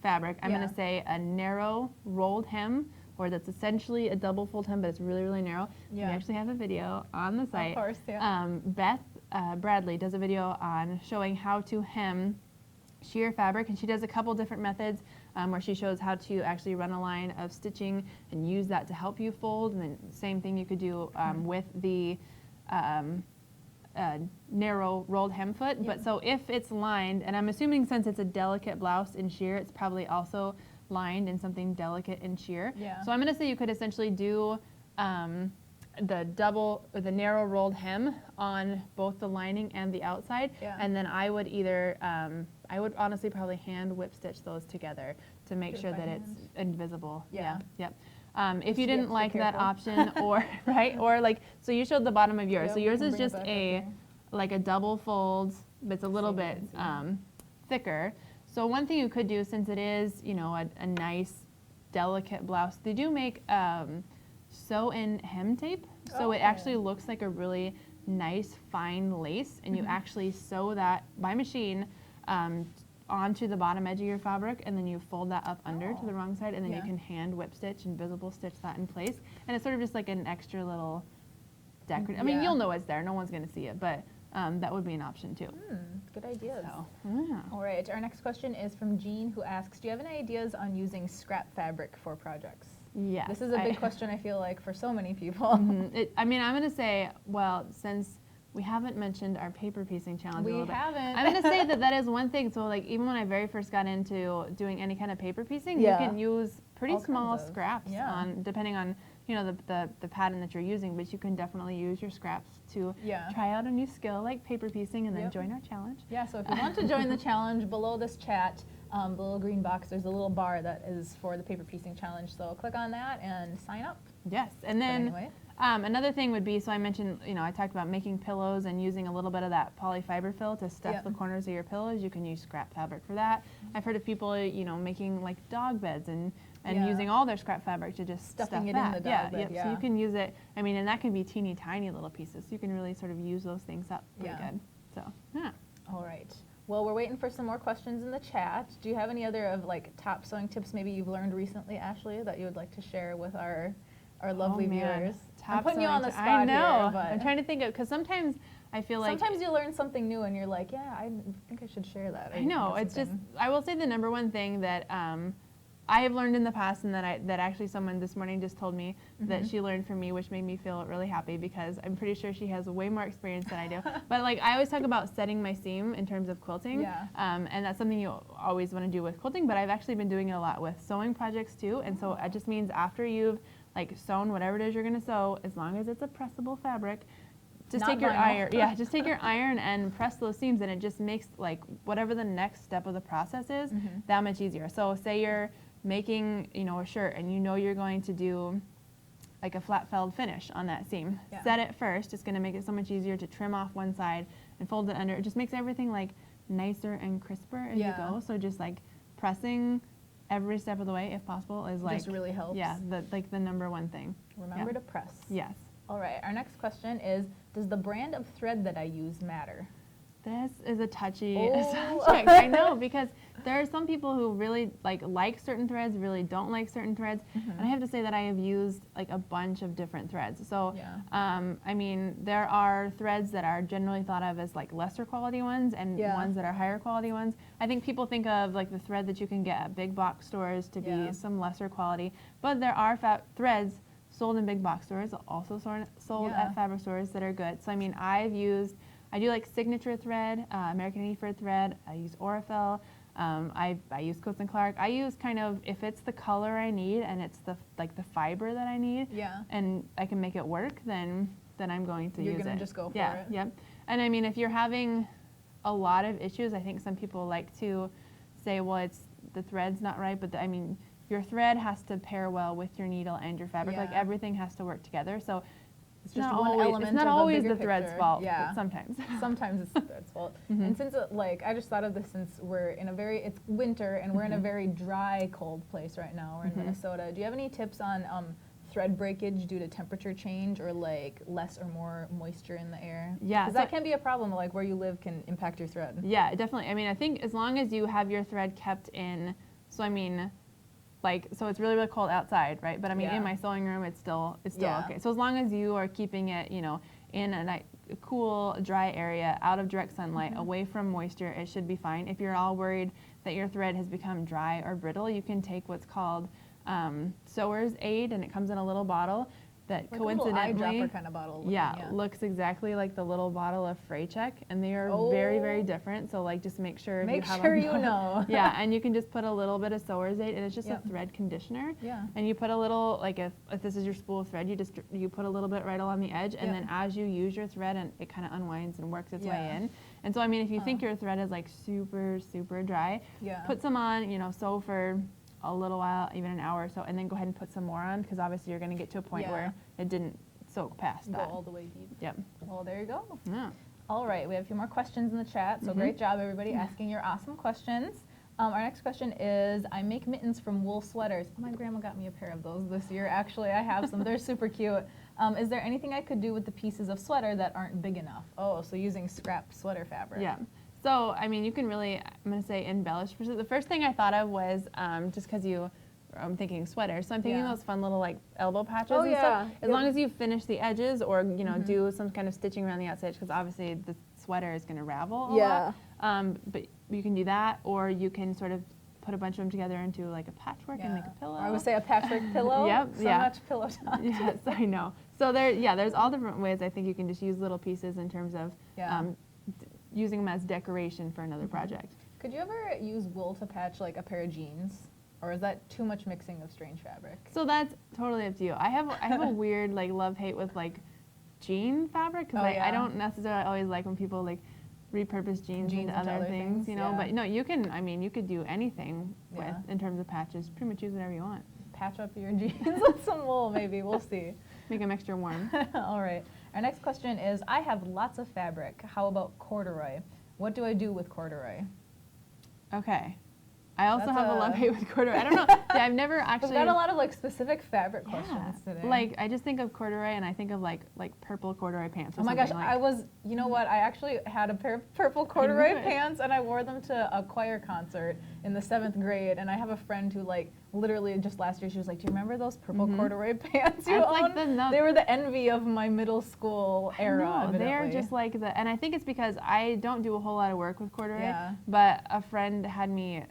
fabric, I'm going to say a narrow rolled hem, or that's essentially a double fold hem, but it's really, really narrow. Yeah. We actually have a video on the site. Of course, yeah. Beth Bradley does a video on showing how to hem sheer fabric, and she does a couple different methods where she shows how to actually run a line of stitching and use that to help you fold, and then same thing you could do with the narrow rolled hem foot. But so if it's lined, and I'm assuming since it's a delicate blouse in sheer, it's probably also lined in something delicate in sheer. Yeah. So I'm going to say you could essentially do the double or the narrow rolled hem on both the lining and the outside, and then I would either I would honestly probably hand whip stitch those together to make sure that it's invisible. Yeah. Yep. If you be didn't extra like that careful. option, or or like, so you showed the bottom of yours. Yep, So yours I'll is bring it just back a up here. like a double fold, but it's a little See if bit you can thicker. So one thing you could do, since it is a nice delicate blouse, they do make sew-in hem tape. So it actually looks like a really nice fine lace, and you actually sew that by machine onto the bottom edge of your fabric, and then you fold that up under to the wrong side, and then you can hand whip stitch and visible stitch that in place. And it's sort of just like an extra little decorative. I mean, you'll know it's there. No one's going to see it, but that would be an option too. Good ideas. So, yeah. All right, our next question is from Jean, who asks, do you have any ideas on using scrap fabric for projects? Yes. This is a big question, I feel like, for so many people. I mean, I'm going to say, well, since we haven't mentioned our paper piecing challenge a little bit. haven't. I'm going to say that is one thing. So, like, even when I very first got into doing any kind of paper piecing, you can use pretty All small kinds of- scraps depending on, the pattern that you're using, but you can definitely use your scraps to try out a new skill like paper piecing and then join our challenge. Yeah, so if you want to join the challenge, below this chat, the little green box, there's a little bar that is for the paper piecing challenge. So click on that and sign up. Yes, and then anyway. Another thing would be, so I mentioned, I talked about making pillows and using a little bit of that polyfiber fill to stuff the corners of your pillows. You can use scrap fabric for that. I've heard of people, making like dog beds and using all their scrap fabric to just Stuffing stuff it that. in the dog bed, So you can use it, and that can be teeny tiny little pieces. So you can really sort of use those things up pretty good. So, yeah. All right. Well, we're waiting for some more questions in the chat. Do you have any other of like top sewing tips maybe you've learned recently, Ashley, that you would like to share with our lovely viewers? I'm putting you on the spot I know. here, but I'm trying to think of, because sometimes I feel like sometimes you learn something new and you're like, yeah, I think I should share that. I know. It's just, I will say the number one thing that I have learned in the past, and that actually someone this morning just told me that she learned from me, which made me feel really happy, because I'm pretty sure she has way more experience than I do. But like, I always talk about setting my seam in terms of quilting, and that's something you always want to do with quilting, but I've actually been doing it a lot with sewing projects too. And so it just means after you've like sewn whatever it is you're going to sew, as long as it's a pressable fabric, just Not take your vinyl. iron, just take your iron and press those seams, and it just makes like whatever the next step of the process is that much easier. So say you're making, a shirt, and you're going to do like a flat felled finish on that seam. Yeah. Set it first. It's going to make it so much easier to trim off one side and fold it under. It just makes everything like nicer and crisper as you go. So just like pressing every step of the way, if possible, is like just really helps. Yeah, the number one thing. Remember to press. Yes. All right. Our next question is: does the brand of thread that I use matter? This is a touchy Oh. subject. I know, because there are some people who really like certain threads, really don't like certain threads. And I have to say that I have used like a bunch of different threads. So, I mean, there are threads that are generally thought of as like lesser quality ones and ones that are higher quality ones. I think people think of like the thread that you can get at big box stores to be some lesser quality, but there are threads sold in big box stores, also sold at fabric stores that are good. So, I mean, I do like signature thread, American Ephod thread. I use Orifel. I use Coats and Clark. I use kind of, if it's the color I need and it's the fiber that I need, and I can make it work, then I'm going to use it. You're gonna just go for it. Yep. And I mean, if you're having a lot of issues, I think some people like to say, well, it's the thread's not right, but I mean, your thread has to pair well with your needle and your fabric. Like everything has to work together. So. It's just one element. It's not of always the thread's picture. fault, but sometimes. Sometimes it's the thread's fault. And since I just thought of this, since we're in it's winter and we're in a very dry, cold place right now. We're in Minnesota. Do you have any tips on thread breakage due to temperature change or like less or more moisture in the air? Yeah, because that can be a problem. Like where you live can impact your thread. Yeah, definitely. I mean, I think as long as you have your thread kept in, so I mean. So it's really, really cold outside, right? But I mean, in my sewing room, it's still okay. So as long as you are keeping it, you know, in a cool, dry area, out of direct sunlight, away from moisture, it should be fine. If you're all worried that your thread has become dry or brittle, you can take what's called sewer's aid, and it comes in a little bottle that like coincidentally, a little eyedropper kind of bottle. Looks exactly like the little bottle of fray check, and they are very, very different. So like, just make sure you know. Yeah, and you can just put a little bit of sewer's aid, and it's just a thread conditioner. Yeah. And you put a little, like if this is your spool of thread, you put a little bit right along the edge, and then as you use your thread, and it kind of unwinds and works its way in. And so I mean, if you think your thread is like super, super dry, put some on, you know, sew for a little while, even an hour or so, and then go ahead and put some more on, because obviously you're going to get to a point where it didn't soak past that. Go all the way deep. Yep. Well, there you go. Yeah. All right, we have a few more questions in the chat, so great job, everybody, asking your awesome questions. Our next question is, I make mittens from wool sweaters. Oh, my grandma got me a pair of those this year. Actually, I have some. They're super cute. Is there anything I could do with the pieces of sweater that aren't big enough? Oh, so using scrap sweater fabric. Yeah. So, I mean, you can really, I'm going to say embellish. The first thing I thought of was, just because I'm thinking sweaters. So I'm thinking those fun little like elbow patches and stuff. As long as you finish the edges or, you know, do some kind of stitching around the outside, because obviously the sweater is going to ravel a lot. But you can do that, or you can sort of put a bunch of them together into like a patchwork and make a pillow. I would say a patchwork pillow. Yep. So much pillow talk. Yes, I know. So there's all different ways. I think you can just use little pieces in terms of using them as decoration for another project. Could you ever use wool to patch like a pair of jeans? Or is that too much mixing of strange fabric? So that's totally up to you. I have a weird like love-hate with like jean fabric, because I don't necessarily always like when people like repurpose jeans into other things, you know. But no, you could do anything in terms of patches. Pretty much use whatever you want. Patch up your jeans with some wool, maybe. We'll see. Make them extra warm. All right. Our next question is, I have lots of fabric. How about corduroy? What do I do with corduroy? Okay. I also have a love-hate with corduroy. I don't know. I've never actually. We've got a lot of like specific fabric questions today. Like I just think of corduroy, and I think of like purple corduroy pants. Or oh my gosh, like. You know what? I actually had a pair of purple corduroy pants, and I wore them to a choir concert in the 7th grade. And I have a friend who like literally just last year she was like, "Do you remember those purple corduroy pants you owned? They were the envy of my middle school era." No, they're just like and I think it's because I don't do a whole lot of work with corduroy. But a friend had me.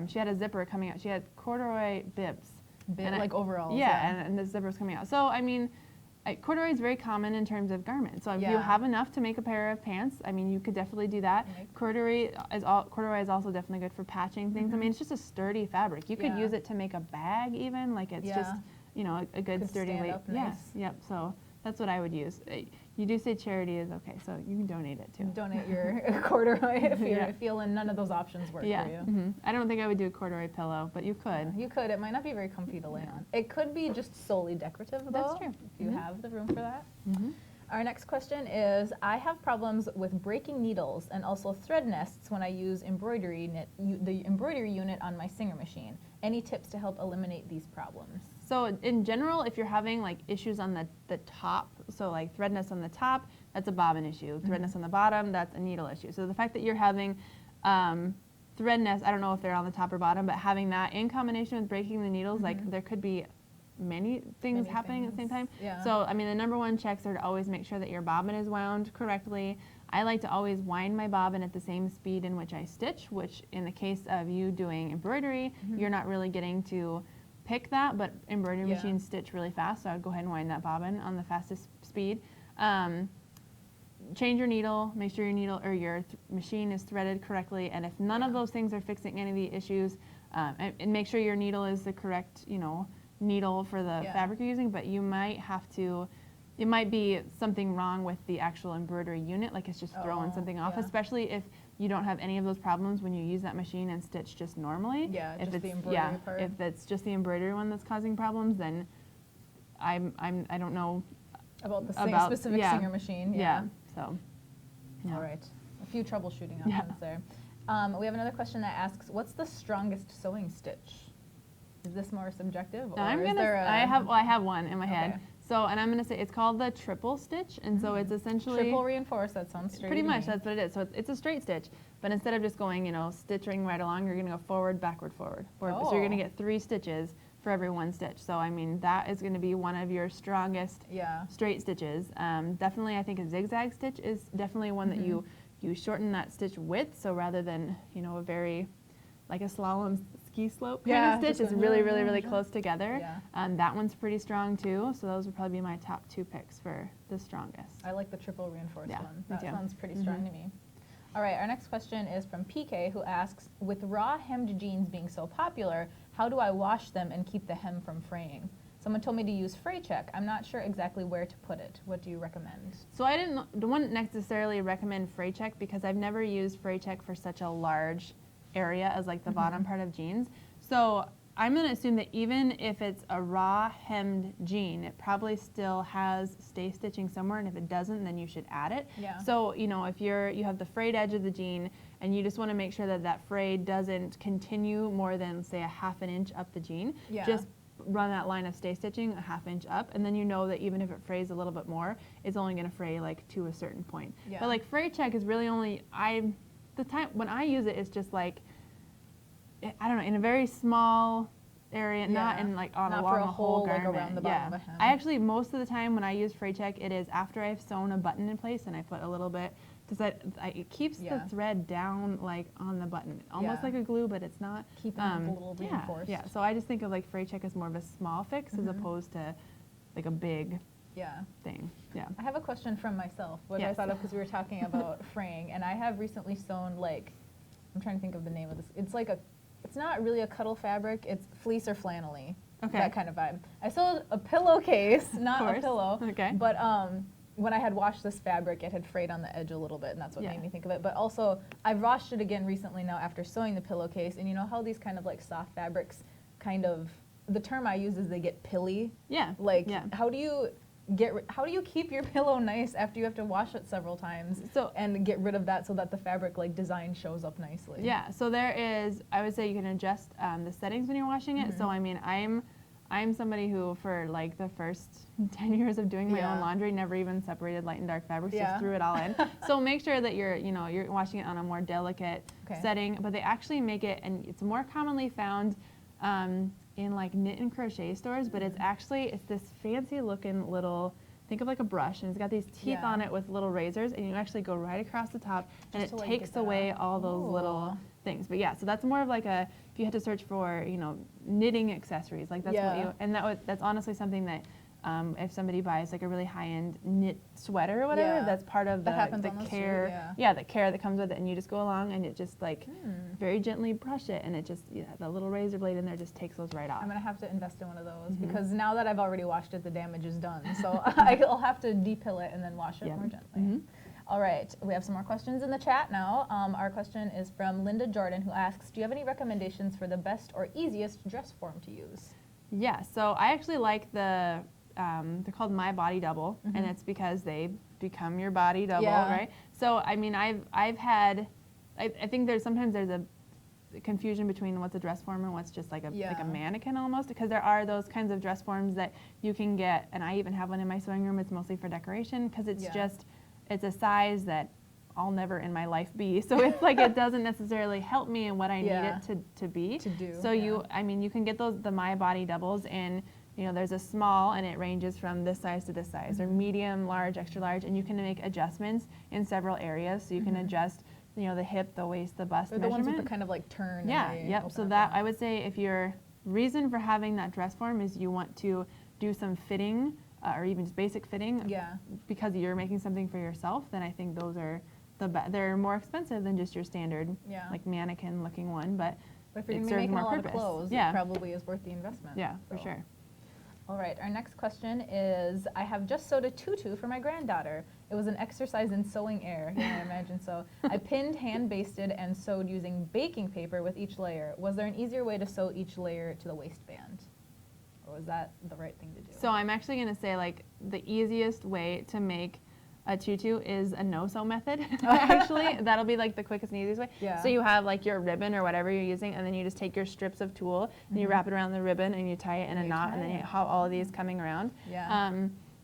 She had a zipper coming out. She had corduroy bibs. Like overalls. Yeah, and the zipper's coming out. So, I mean, corduroy is very common in terms of garments. So if you have enough to make a pair of pants, I mean, you could definitely do that. Corduroy is also definitely good for patching things. I mean, it's just a sturdy fabric. You could use it to make a bag even. Like it's just, you know, a good sturdy weight. Nice. Yep. So That's what I would use. You do say charity is okay, so you can donate it too. Donate your corduroy if you're Yeah. feeling none of those options work Yeah. for you. Mhm. I don't think I would do a corduroy pillow, but you could. You could. It might not be very comfy to lay on. It could be just solely decorative, though. That's true. If you Mhm. have the room for that. Mhm. Our next question is, I have problems with breaking needles and also thread nests when I use the embroidery unit on my Singer machine. Any tips to help eliminate these problems? So in general, if you're having like issues on the top, so like threadness on the top, that's a bobbin issue. Threadness on the bottom, that's a needle issue. So the fact that you're having threadness, I don't know if they're on the top or bottom, but having that in combination with breaking the needles, like there could be many things happening at the same time. Yeah. So I mean, the number one checks are to always make sure that your bobbin is wound correctly. I like to always wind my bobbin at the same speed in which I stitch, which in the case of you doing embroidery, you're not really getting to pick that, but embroidery machines stitch really fast, so I'd go ahead and wind that bobbin on the fastest speed. Change your needle, make sure your needle or your machine is threaded correctly, and if none of those things are fixing any of the issues, and make sure your needle is the correct, needle for the fabric you're using, but you might have to, it might be something wrong with the actual embroidery unit, like it's just throwing something off, especially if you don't have any of those problems when you use that machine and stitch just normally. Yeah, if just it's, the embroidery part. If it's just the embroidery one that's causing problems, then I don't know About the about, specific Singer machine. Yeah. So. Yeah. All right. A few troubleshooting options there. We have another question that asks, what's the strongest sewing stitch? Is this more subjective, or I'm is gonna. there a... I have one in my head. Okay. So, and I'm gonna say it's called the triple stitch, and so it's essentially triple reinforced. That sounds straight. pretty much that's what it is. So it's a straight stitch, but instead of just going, stitching right along, you're gonna go forward, backward, forward. So you're gonna get 3 stitches for every 1 stitch. So I mean that is gonna be one of your strongest straight stitches. Definitely, I think a zigzag stitch is definitely one that you shorten that stitch width. So rather than a very like a slalom ski slope kind of stitch, it's really close together. Yeah. That one's pretty strong too. So those would probably be my top 2 picks for the strongest. I like the triple reinforced one. Me That too. sounds pretty strong to me. All right, our next question is from PK, who asks, with raw hemmed jeans being so popular, how do I wash them and keep the hem from fraying? Someone told me to use fray check. I'm not sure exactly where to put it. What do you recommend? So I wouldn't necessarily recommend fray check because I've never used fray check for such a large area as like the bottom part of jeans. So I'm going to assume that even if it's a raw hemmed jean, it probably still has stay stitching somewhere, and if it doesn't, then you should add it. Yeah. So, if you have the frayed edge of the jean and you just want to make sure that that fray doesn't continue more than say a ½ an inch up the jean, just run that line of stay stitching a ½ inch up, and then you know that even if it frays a little bit more, it's only going to fray like to a certain point. Yeah. But like fray check is really only, the time when I use it, it's just like, I don't know, in a very small area, not in like along for a the whole garment. like around the bottom of a hem. I actually, most of the time when I use fray check, it is after I've sewn a button in place and I put a little bit, because it keeps the thread down like on the button, almost like a glue, but it's not. Keeping it a little reinforced. Yeah, so I just think of like fray check as more of a small fix as opposed to like a big thing. Yeah. I have a question from myself, which I thought of because we were talking about fraying, and I have recently sewn like, I'm trying to think of the name of this. It's like it's not really a cuddle fabric. It's fleece or flannelly. Okay. That kind of vibe. I sewed a pillowcase, not a pillow. Okay. But when I had washed this fabric, it had frayed on the edge a little bit, and that's what made me think of it. But also, I've washed it again recently now after sewing the pillowcase, and you know how these kind of like soft fabrics kind of, the term I use is they get pilly. Yeah. Like, how do you keep your pillow nice after you have to wash it several times and get rid of that so that the fabric like design shows up nicely? Yeah, so there is, I would say you can adjust the settings when you're washing it. So I mean, I'm somebody who for like the first 10 years of doing my own laundry never even separated light and dark fabrics, just threw it all in. So make sure that you're washing it on a more delicate setting, but they actually make it, and it's more commonly found in like knit and crochet stores, but it's this fancy looking little, think of like a brush, and it's got these teeth on it with little razors, and you actually go right across the top, and it takes away all those little things. But yeah, so that's more of like if you had to search for, knitting accessories, like that's what you, and that's honestly something that If somebody buys like a really high-end knit sweater or whatever, Yeah. that's part of That the happens on those too, care. yeah. The care that comes with it, and you just go along and it just like very gently brush it, and it just the little razor blade in there just takes those right off. I'm gonna have to invest in one of those because now that I've already washed it, the damage is done. So I'll have to depill it and then wash it more gently. All right, we have some more questions in the chat now. Our question is from Linda Jordan, who asks, do you have any recommendations for the best or easiest dress form to use? Yeah, so I actually like they're called My Body Double, and it's because they become your body double, right? So, I mean, I think there's a confusion between what's a dress form and what's just like a mannequin almost, because there are those kinds of dress forms that you can get, and I even have one in my sewing room. It's mostly for decoration because it's a size that I'll never in my life be. So it's like it doesn't necessarily help me in what I need it to be. To do. So you can get the My Body Doubles in, there's a small and it ranges from this size to this size, or medium, large, extra large, and you can make adjustments in several areas. So you can adjust, the hip, the waist, the bust They're measurement. the ones with the kind of like turn. So that, I would say if your reason for having that dress form is you want to do some fitting, or even just basic fitting, because you're making something for yourself, then I think those are they're more expensive than just your standard like mannequin looking one, but if you're going to be making a lot of clothes, it probably is worth the investment. Yeah, for sure. All right, our next question is, I have just sewed a tutu for my granddaughter. It was an exercise in sewing air. Yeah, I imagine so. I pinned, hand-basted, and sewed using baking paper with each layer. Was there an easier way to sew each layer to the waistband? Or was that the right thing to do? So I'm actually going to say like the easiest way to make a tutu is a no-sew method. Actually, that'll be like the quickest and easiest way. Yeah. So you have like your ribbon or whatever you're using, and then you just take your strips of tulle and you wrap it around the ribbon and you tie it in a knot, and then you have all of these coming around. Yeah.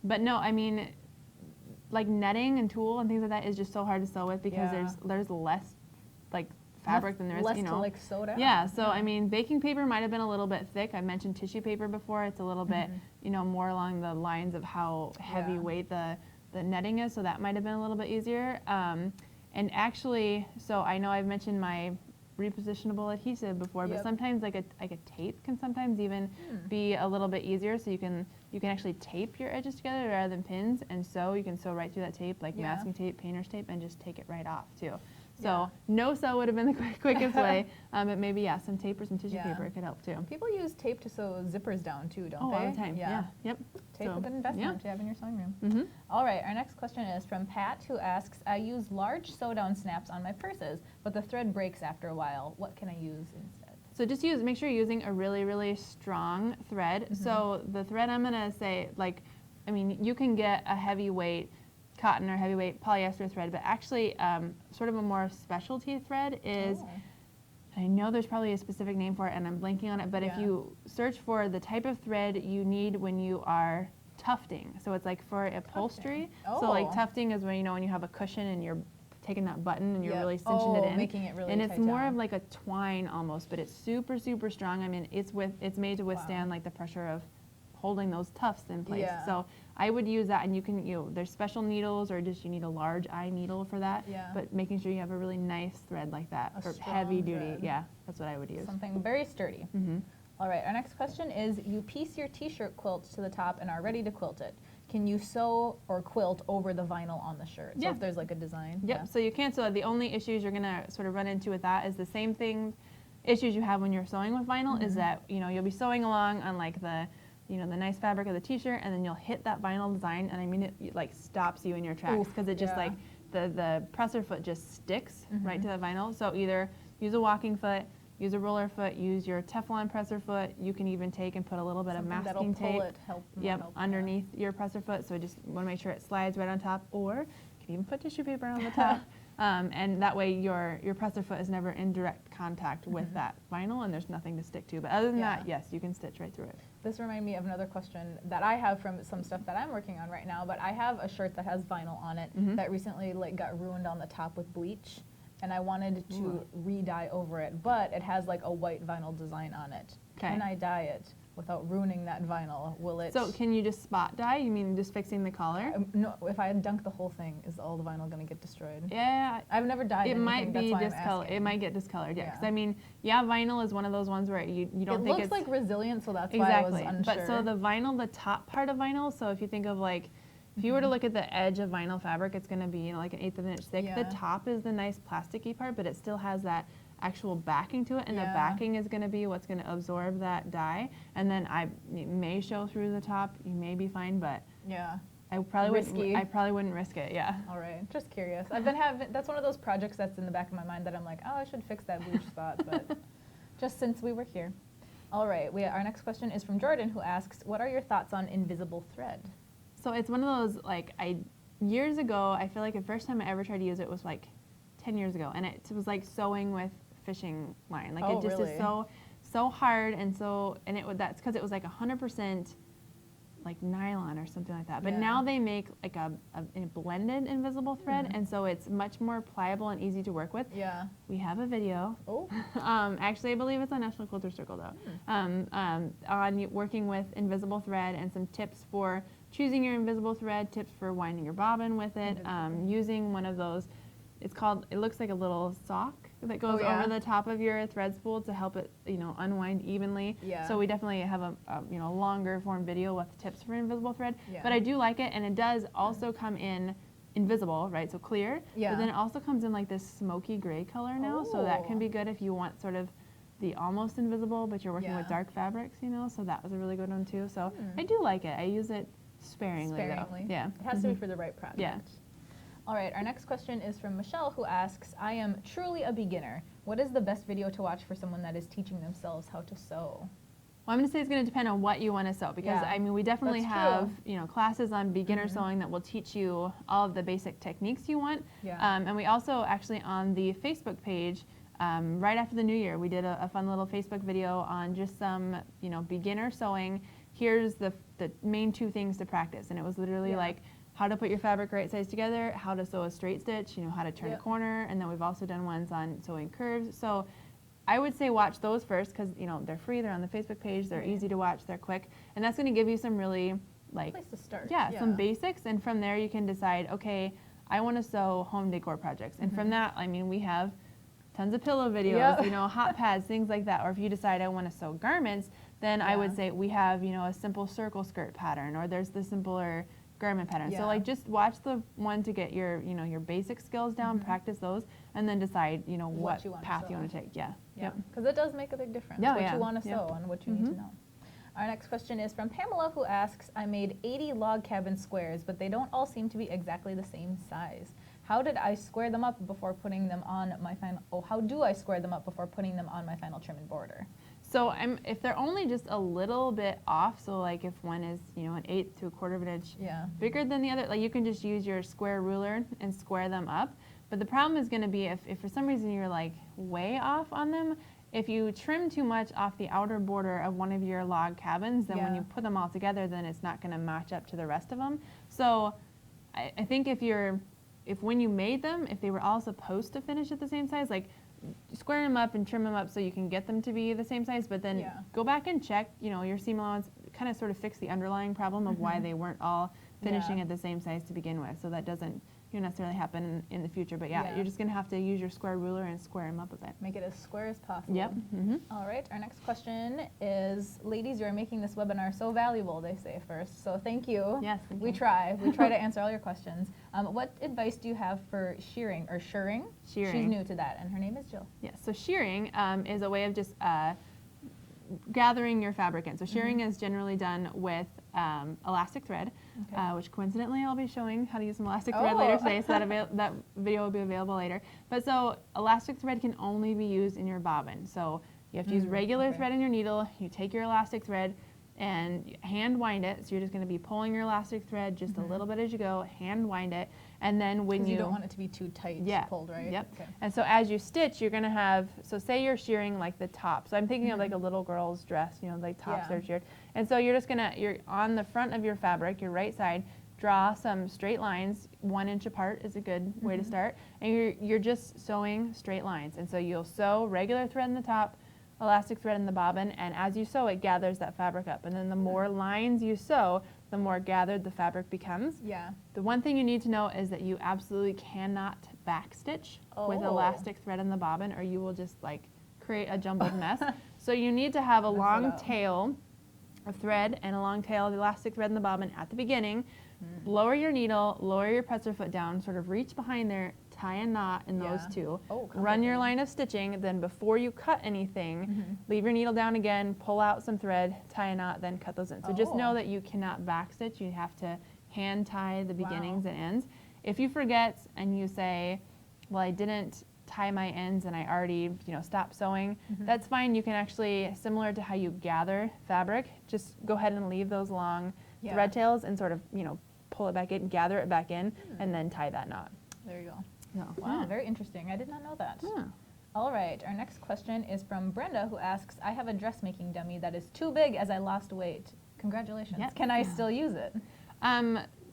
But no, I mean, like netting and tulle and things like that is just so hard to sew with because there's less like fabric than there is, less to like sew down. Yeah, so I mean, baking paper might have been a little bit thick. I mentioned tissue paper before. It's a little bit, more along the lines of how heavy weight the netting is, so that might have been a little bit easier. And actually, so I know I've mentioned my repositionable adhesive before, but sometimes like a tape can sometimes even be a little bit easier. So you can actually tape your edges together rather than pins, and sew. You can sew right through that tape, like masking tape, painter's tape, and just take it right off too. So no sew would have been the quickest way, but maybe some tape or some tissue paper could help too. People use tape to sew zippers down too, don't they? All the time. Yeah. Yep. Tape a good investment to have in your sewing room. All right, our next question is from Pat, who asks, I use large sew down snaps on my purses, but the thread breaks after a while. What can I use instead? So just make sure you're using a really, really strong thread. So the thread I'm gonna say, you can get a heavyweight cotton or heavyweight polyester thread, but actually sort of a more specialty thread is, I know there's probably a specific name for it and I'm blanking on it, but if you search for the type of thread you need when you are tufting, so it's like for upholstery. So like tufting is when when you have a cushion and you're taking that button and you're really cinching it in, making it really and it's tight more down. of like a twine almost, but it's super, super strong. I mean, it's made to withstand like the pressure of holding those tufts in place. So I would use that, and you can, there's special needles, or just you need a large eye needle for that. But making sure you have a really nice thread like that for heavy duty. Yeah, that's what I would use. Something very sturdy. All right, our next question is, you piece your t-shirt quilt to the top and are ready to quilt it. Can you sew or quilt over the vinyl on the shirt? So if there's like a design? Yep, so you can. So the only issues you're gonna sort of run into with that is the same issues you have when you're sewing with vinyl, is that, you'll be sewing along on like the nice fabric of the t-shirt, and then you'll hit that vinyl design, and I mean, it like stops you in your tracks, because it just like, the presser foot just sticks right to the vinyl. So either use a walking foot, use a roller foot, use your Teflon presser foot. You can even take and put a little bit of masking tape underneath your presser foot, so just want to make sure it slides right on top, or you can even put tissue paper on the top. And that way your presser foot is never in direct contact with that vinyl, and there's nothing to stick to. But other than that, yes, you can stitch right through it. This reminded me of another question that I have from some stuff that I'm working on right now, but I have a shirt that has vinyl on it that recently got ruined on the top with bleach, and I wanted to re-dye over it, but it has like a white vinyl design on it. Can I dye it without ruining that vinyl? Will it? So can you just spot dye? You mean just fixing the color? No, if I dunk the whole thing, is all the vinyl going to get destroyed? Yeah. I've never dyed anything. It might be that's why discolored. It might get discolored, yeah. Yeah. Because I mean, yeah, vinyl is one of those ones where you don't think it's... It looks like resilient, so that's exactly. why I was unsure. But so the vinyl, the top part of vinyl, so if you think of like, if you were to look at the edge of vinyl fabric, it's going to be, you know, like an 1/8 of an inch thick. Yeah. The top is the nice plasticky part, but it still has that actual backing to it, and the backing is going to be what's going to absorb that dye. And then it may show through the top. You may be fine, but yeah, I probably wouldn't risk it. Yeah. All right, just curious. I've been having, that's one of those projects that's in the back of my mind that I'm like, oh, I should fix that blue spot, but just since we were here. All right, our next question is from Jordan, who asks, what are your thoughts on invisible thread? So it's one of those, like, years ago, I feel like the first time I ever tried to use it was like 10 years ago, and it was like sewing with fishing line. Like, it just is so hard, and that's because it was like 100% like nylon or something like that. But now they make like a blended invisible thread, and so it's much more pliable and easy to work with. Yeah. We have a video. Oh. Actually, I believe it's on National Quilter Circle though. On working with invisible thread and some tips for choosing your invisible thread, tips for winding your bobbin with it, using one of those. It looks like a little sock that goes over the top of your thread spool to help it, you know, unwind evenly. Yeah. So we definitely have a you know, longer form video with tips for invisible thread. Yeah. But I do like it, and it does also come in invisible, right? So clear. Yeah. But then it also comes in like this smoky gray color now, so that can be good if you want sort of the almost invisible, but you're working with dark fabrics, you know. So that was a really good one too. So I do like it. I use it sparingly though. Yeah. It has to be for the right project. Yeah. All right, our next question is from Michelle, who asks, I am truly a beginner. What is the best video to watch for someone that is teaching themselves how to sew? Well, I'm going to say it's going to depend on what you want to sew, because I mean, we definitely have, you know, classes on beginner sewing that will teach you all of the basic techniques you want. Yeah. And we also actually on the Facebook page, right after the new year, we did a fun little Facebook video on just some, you know, beginner sewing. Here's the main 2 things to practice, and it was literally like how to put your fabric right size together, how to sew a straight stitch, you know, how to turn a corner, and then we've also done ones on sewing curves. So I would say watch those first, because, you know, they're free, they're on the Facebook page, they're easy to watch, they're quick, and that's going to give you some really, like, place to start. Some basics, and from there you can decide, okay, I want to sew home decor projects, and from that, I mean, we have tons of pillow videos, you know, hot pads, things like that. Or if you decide I want to sew garments, then I would say we have, you know, a simple circle skirt pattern, or there's the simpler garment pattern. So like, just watch the one to get your, you know, your basic skills down, practice those, and then decide, you know, what path you want to take. Yeah. Because it does make a big difference what you want to sew and what you need to know. Our next question is from Pamela, who asks, I made 80 log cabin squares, but they don't all seem to be exactly the same size. How did I square them up before putting them on my final, how do I square them up before putting them on my final trim and border? So if they're only just a little bit off, so like if one is, you know, 1/8 to 1/4 of an inch bigger than the other, like you can just use your square ruler and square them up. But the problem is going to be if for some reason you're like way off on them, if you trim too much off the outer border of one of your log cabins, then when you put them all together, then it's not going to match up to the rest of them. So I think if when you made them, if they were all supposed to finish at the same size, like square them up and trim them up so you can get them to be the same size, but then go back and check, you know, your seam allowance, kind of sort of fix the underlying problem of why they weren't all finishing at the same size to begin with. So that doesn't necessarily happen in the future, but you're just going to have to use your square ruler and square them up a bit. Make it as square as possible. Yep. All right, our next question is, ladies, you're making this webinar so valuable, they say first, so thank you. Yes, thank you. We try to answer all your questions. What advice do you have for shearing, or shearing? Shearing. She's new to that, and her name is Jill. Yes, so shearing is a way of just gathering your fabric in. So shearing is generally done with elastic thread, which coincidentally I'll be showing how to use some elastic thread later today, so that video will be available later. But so elastic thread can only be used in your bobbin. So you have to use regular thread in your needle, you take your elastic thread and hand wind it. So you're just going to be pulling your elastic thread just a little bit as you go, hand wind it, and then when you don't want it to be too tight pulled, right? Yep. Okay. And so as you stitch, you're going to have, so say you're shearing like the top. So I'm thinking of like a little girl's dress, you know, like tops are sheared. And so you're just going to, you're on the front of your fabric, your right side, draw some straight lines, 1 inch apart is a good way to start. And you're just sewing straight lines. And so you'll sew regular thread in the top, elastic thread in the bobbin, and as you sew, it gathers that fabric up. And then the more lines you sew, the more gathered the fabric becomes. Yeah. The one thing you need to know is that you absolutely cannot backstitch with elastic thread in the bobbin, or you will just like create a jumbled mess. So you need to have a long tail of thread and a long tail of elastic thread in the bobbin at the beginning. Lower your needle, lower your presser foot down, sort of reach behind there, tie a knot in those two, run your line of stitching, then before you cut anything, leave your needle down again, pull out some thread, tie a knot, then cut those in. So just know that you cannot backstitch, you have to hand tie the beginnings and ends. If you forget and you say, well, I didn't tie my ends and I already, stopped sewing, that's fine. You can actually, similar to how you gather fabric, just go ahead and leave those long thread tails and sort of, pull it back in, gather it back in, and then tie that knot. There you go. Wow, very interesting. I did not know that. All right, our next question is from Brenda, who asks, I have a dressmaking dummy that is too big as I lost weight. Congratulations. Can I still use it?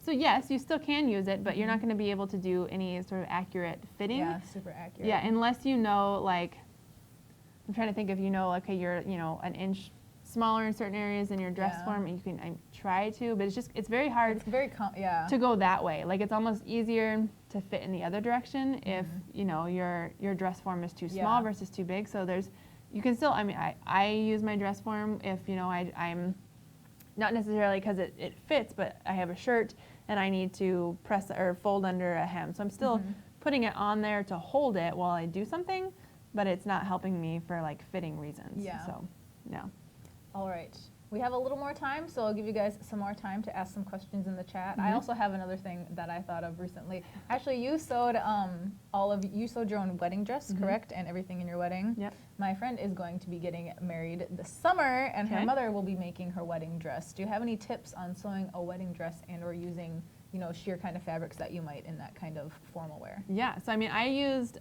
So yes, you still can use it, but you're not going to be able to do any sort of accurate fitting. Yeah, super accurate. Yeah, unless you know, like, I'm trying to think if okay, you're, an inch smaller in certain areas in your dress form, and you can try to, but it's very hard to go that way. Like, it's almost easier to fit in the other direction if, your dress form is too small versus too big. So you can still, I use my dress form if, I'm not necessarily because it fits, but I have a shirt and I need to press or fold under a hem. So I'm still putting it on there to hold it while I do something, but it's not helping me for like fitting reasons. So, no. All right. We have a little more time, so I'll give you guys some more time to ask some questions in the chat. I also have another thing that I thought of recently. Actually, you sewed you sewed your own wedding dress, correct? And everything in your wedding. Yep. My friend is going to be getting married this summer, and her mother will be making her wedding dress. Do you have any tips on sewing a wedding dress and or using, sheer kind of fabrics that you might in that kind of formal wear? Yeah. So I used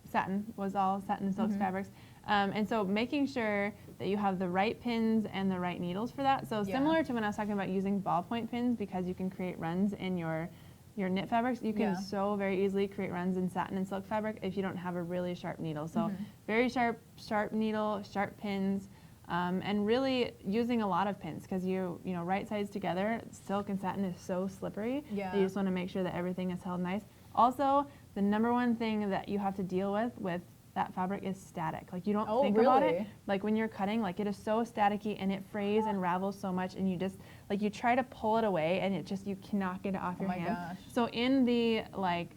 satin, was all satin and silk fabrics. And so making sure that you have the right pins and the right needles for that. So similar to when I was talking about using ballpoint pins, because you can create runs in your knit fabrics, you can so very easily create runs in satin and silk fabric if you don't have a really sharp needle. So very sharp needle, sharp pins, and really using a lot of pins, because right sides together, silk and satin is so slippery. You just want to make sure that everything is held nice. Also, the number one thing that you have to deal with that fabric is static. Like, you don't think about it. Like, when you're cutting, like, it is so staticky and it frays and ravels so much, and you just, like, you try to pull it away and you cannot get it off your hand. Gosh. So in the, like,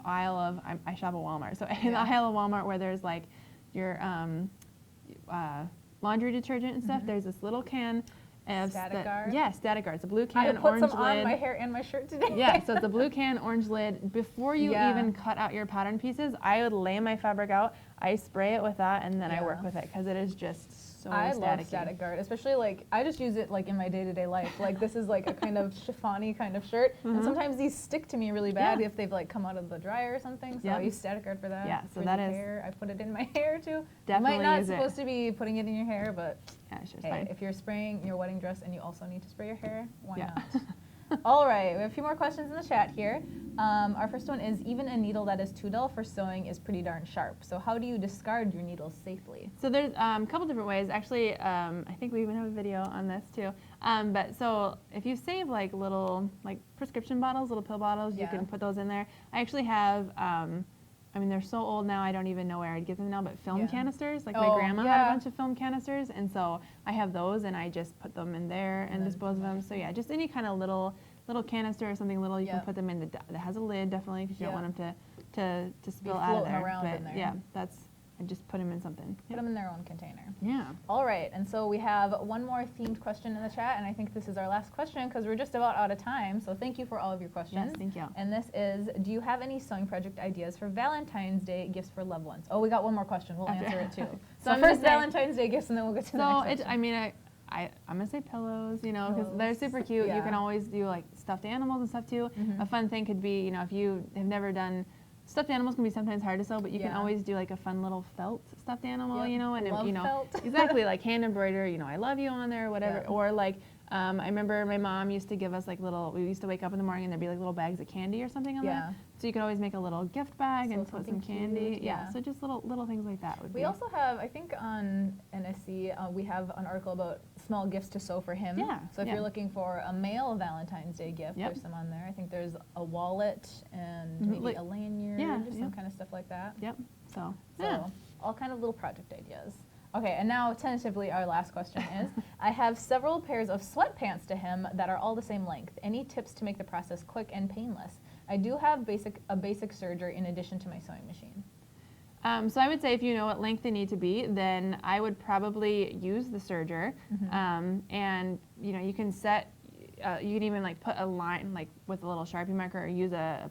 aisle of, I shop at Walmart, so in the aisle of Walmart where there's, like, your laundry detergent and stuff, there's this little can of Static Guard? Yeah, Static Guard. It's a blue can, I orange put some lid. on my hair and my shirt today. Yeah, so it's a blue can, orange lid. Before you even cut out your pattern pieces, I would lay my fabric out, I spray it with that, and then I work with it, because it is just so I staticky. love Static Guard, especially like, I just use it like in my day-to-day life. Like, this is like a kind of chiffon-y kind of shirt, and sometimes these stick to me really bad if they've like come out of the dryer or something, so I use Static Guard for that. Yeah, so for that the is hair. I put it in my hair too. Definitely you might not use supposed to be putting it in your hair, but fine. If you're spraying your wedding dress and you also need to spray your hair, why not? All right, we have a few more questions in the chat here. Our first one is, even a needle that is too dull for sewing is pretty darn sharp. So how do you discard your needles safely? So there's a couple different ways. Actually, I think we even have a video on this too. But so if you save like little prescription bottles, little pill bottles, you can put those in there. I actually have, they're so old now, I don't even know where I'd get them now, but film canisters. Like, my grandma had a bunch of film canisters, and so I have those, and I just put them in there and dispose of them. So yeah, just any kind of little canister or something little, you can put them in that has a lid, definitely, because you don't want them to spill out of there. Around but in there. yeah, and just put them in something. Put them in their own container. Yeah. All right, and so we have one more themed question in the chat, and I think this is our last question because we're just about out of time. So thank you for all of your questions. Yes, thank you. And this is, do you have any sewing project ideas for Valentine's Day gifts for loved ones? Oh, we got one more question. We'll answer it too. So first Valentine's Day gifts, and then we'll get to the next question. I'm gonna say pillows, because they're super cute. You can always do like stuffed animals and stuff too. A fun thing could be, if you have never done, stuffed animals can be sometimes hard to sew, but you can always do like a fun little felt stuffed animal, and felt. exactly, like hand embroider, I love you on there or whatever, or like I remember my mom used to give us like we used to wake up in the morning and there'd be like little bags of candy or something on there. So you could always make a little gift bag and put some candy. Cute, yeah. So just little things like that would be. We also have, I think on NSC, we have an article about small gifts to sew for him. Yeah. So if you're looking for a male Valentine's Day gift, there's some on there. I think there's a wallet and maybe a lanyard or some kind of stuff like that. So all kind of little project ideas. Okay, and now tentatively our last question is, I have several pairs of sweatpants to him that are all the same length. Any tips to make the process quick and painless? I do have a basic serger in addition to my sewing machine. So I would say if you know what length they need to be, then I would probably use the serger. And you can set, you can even like put a line like with a little Sharpie marker or use a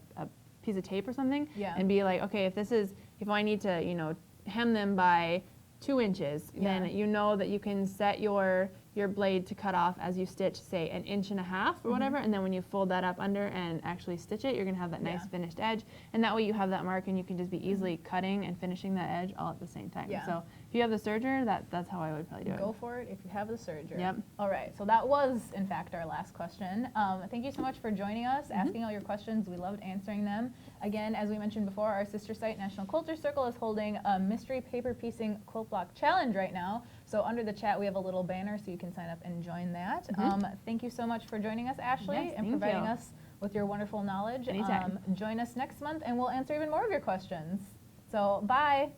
piece of tape or something and be like, okay, if I need to, hem them by 2 inches, then you know that you can set your blade to cut off as you stitch, say, 1.5 inches or whatever, and then when you fold that up under and actually stitch it, you're going to have that nice finished edge, and that way you have that mark and you can just be easily cutting and finishing that edge all at the same time. So if you have the serger, that's how I would probably do it. Go for it if you have the serger. All right, so that was, in fact, our last question. Thank you so much for joining us, asking all your questions. We loved answering them. Again, as we mentioned before, our sister site, National Quilter Circle, is holding a mystery paper piecing quilt block challenge right now. So under the chat, we have a little banner so you can sign up and join that. Thank you so much for joining us, Ashley, and providing us with your wonderful knowledge. Anytime. Join us next month and we'll answer even more of your questions. So bye.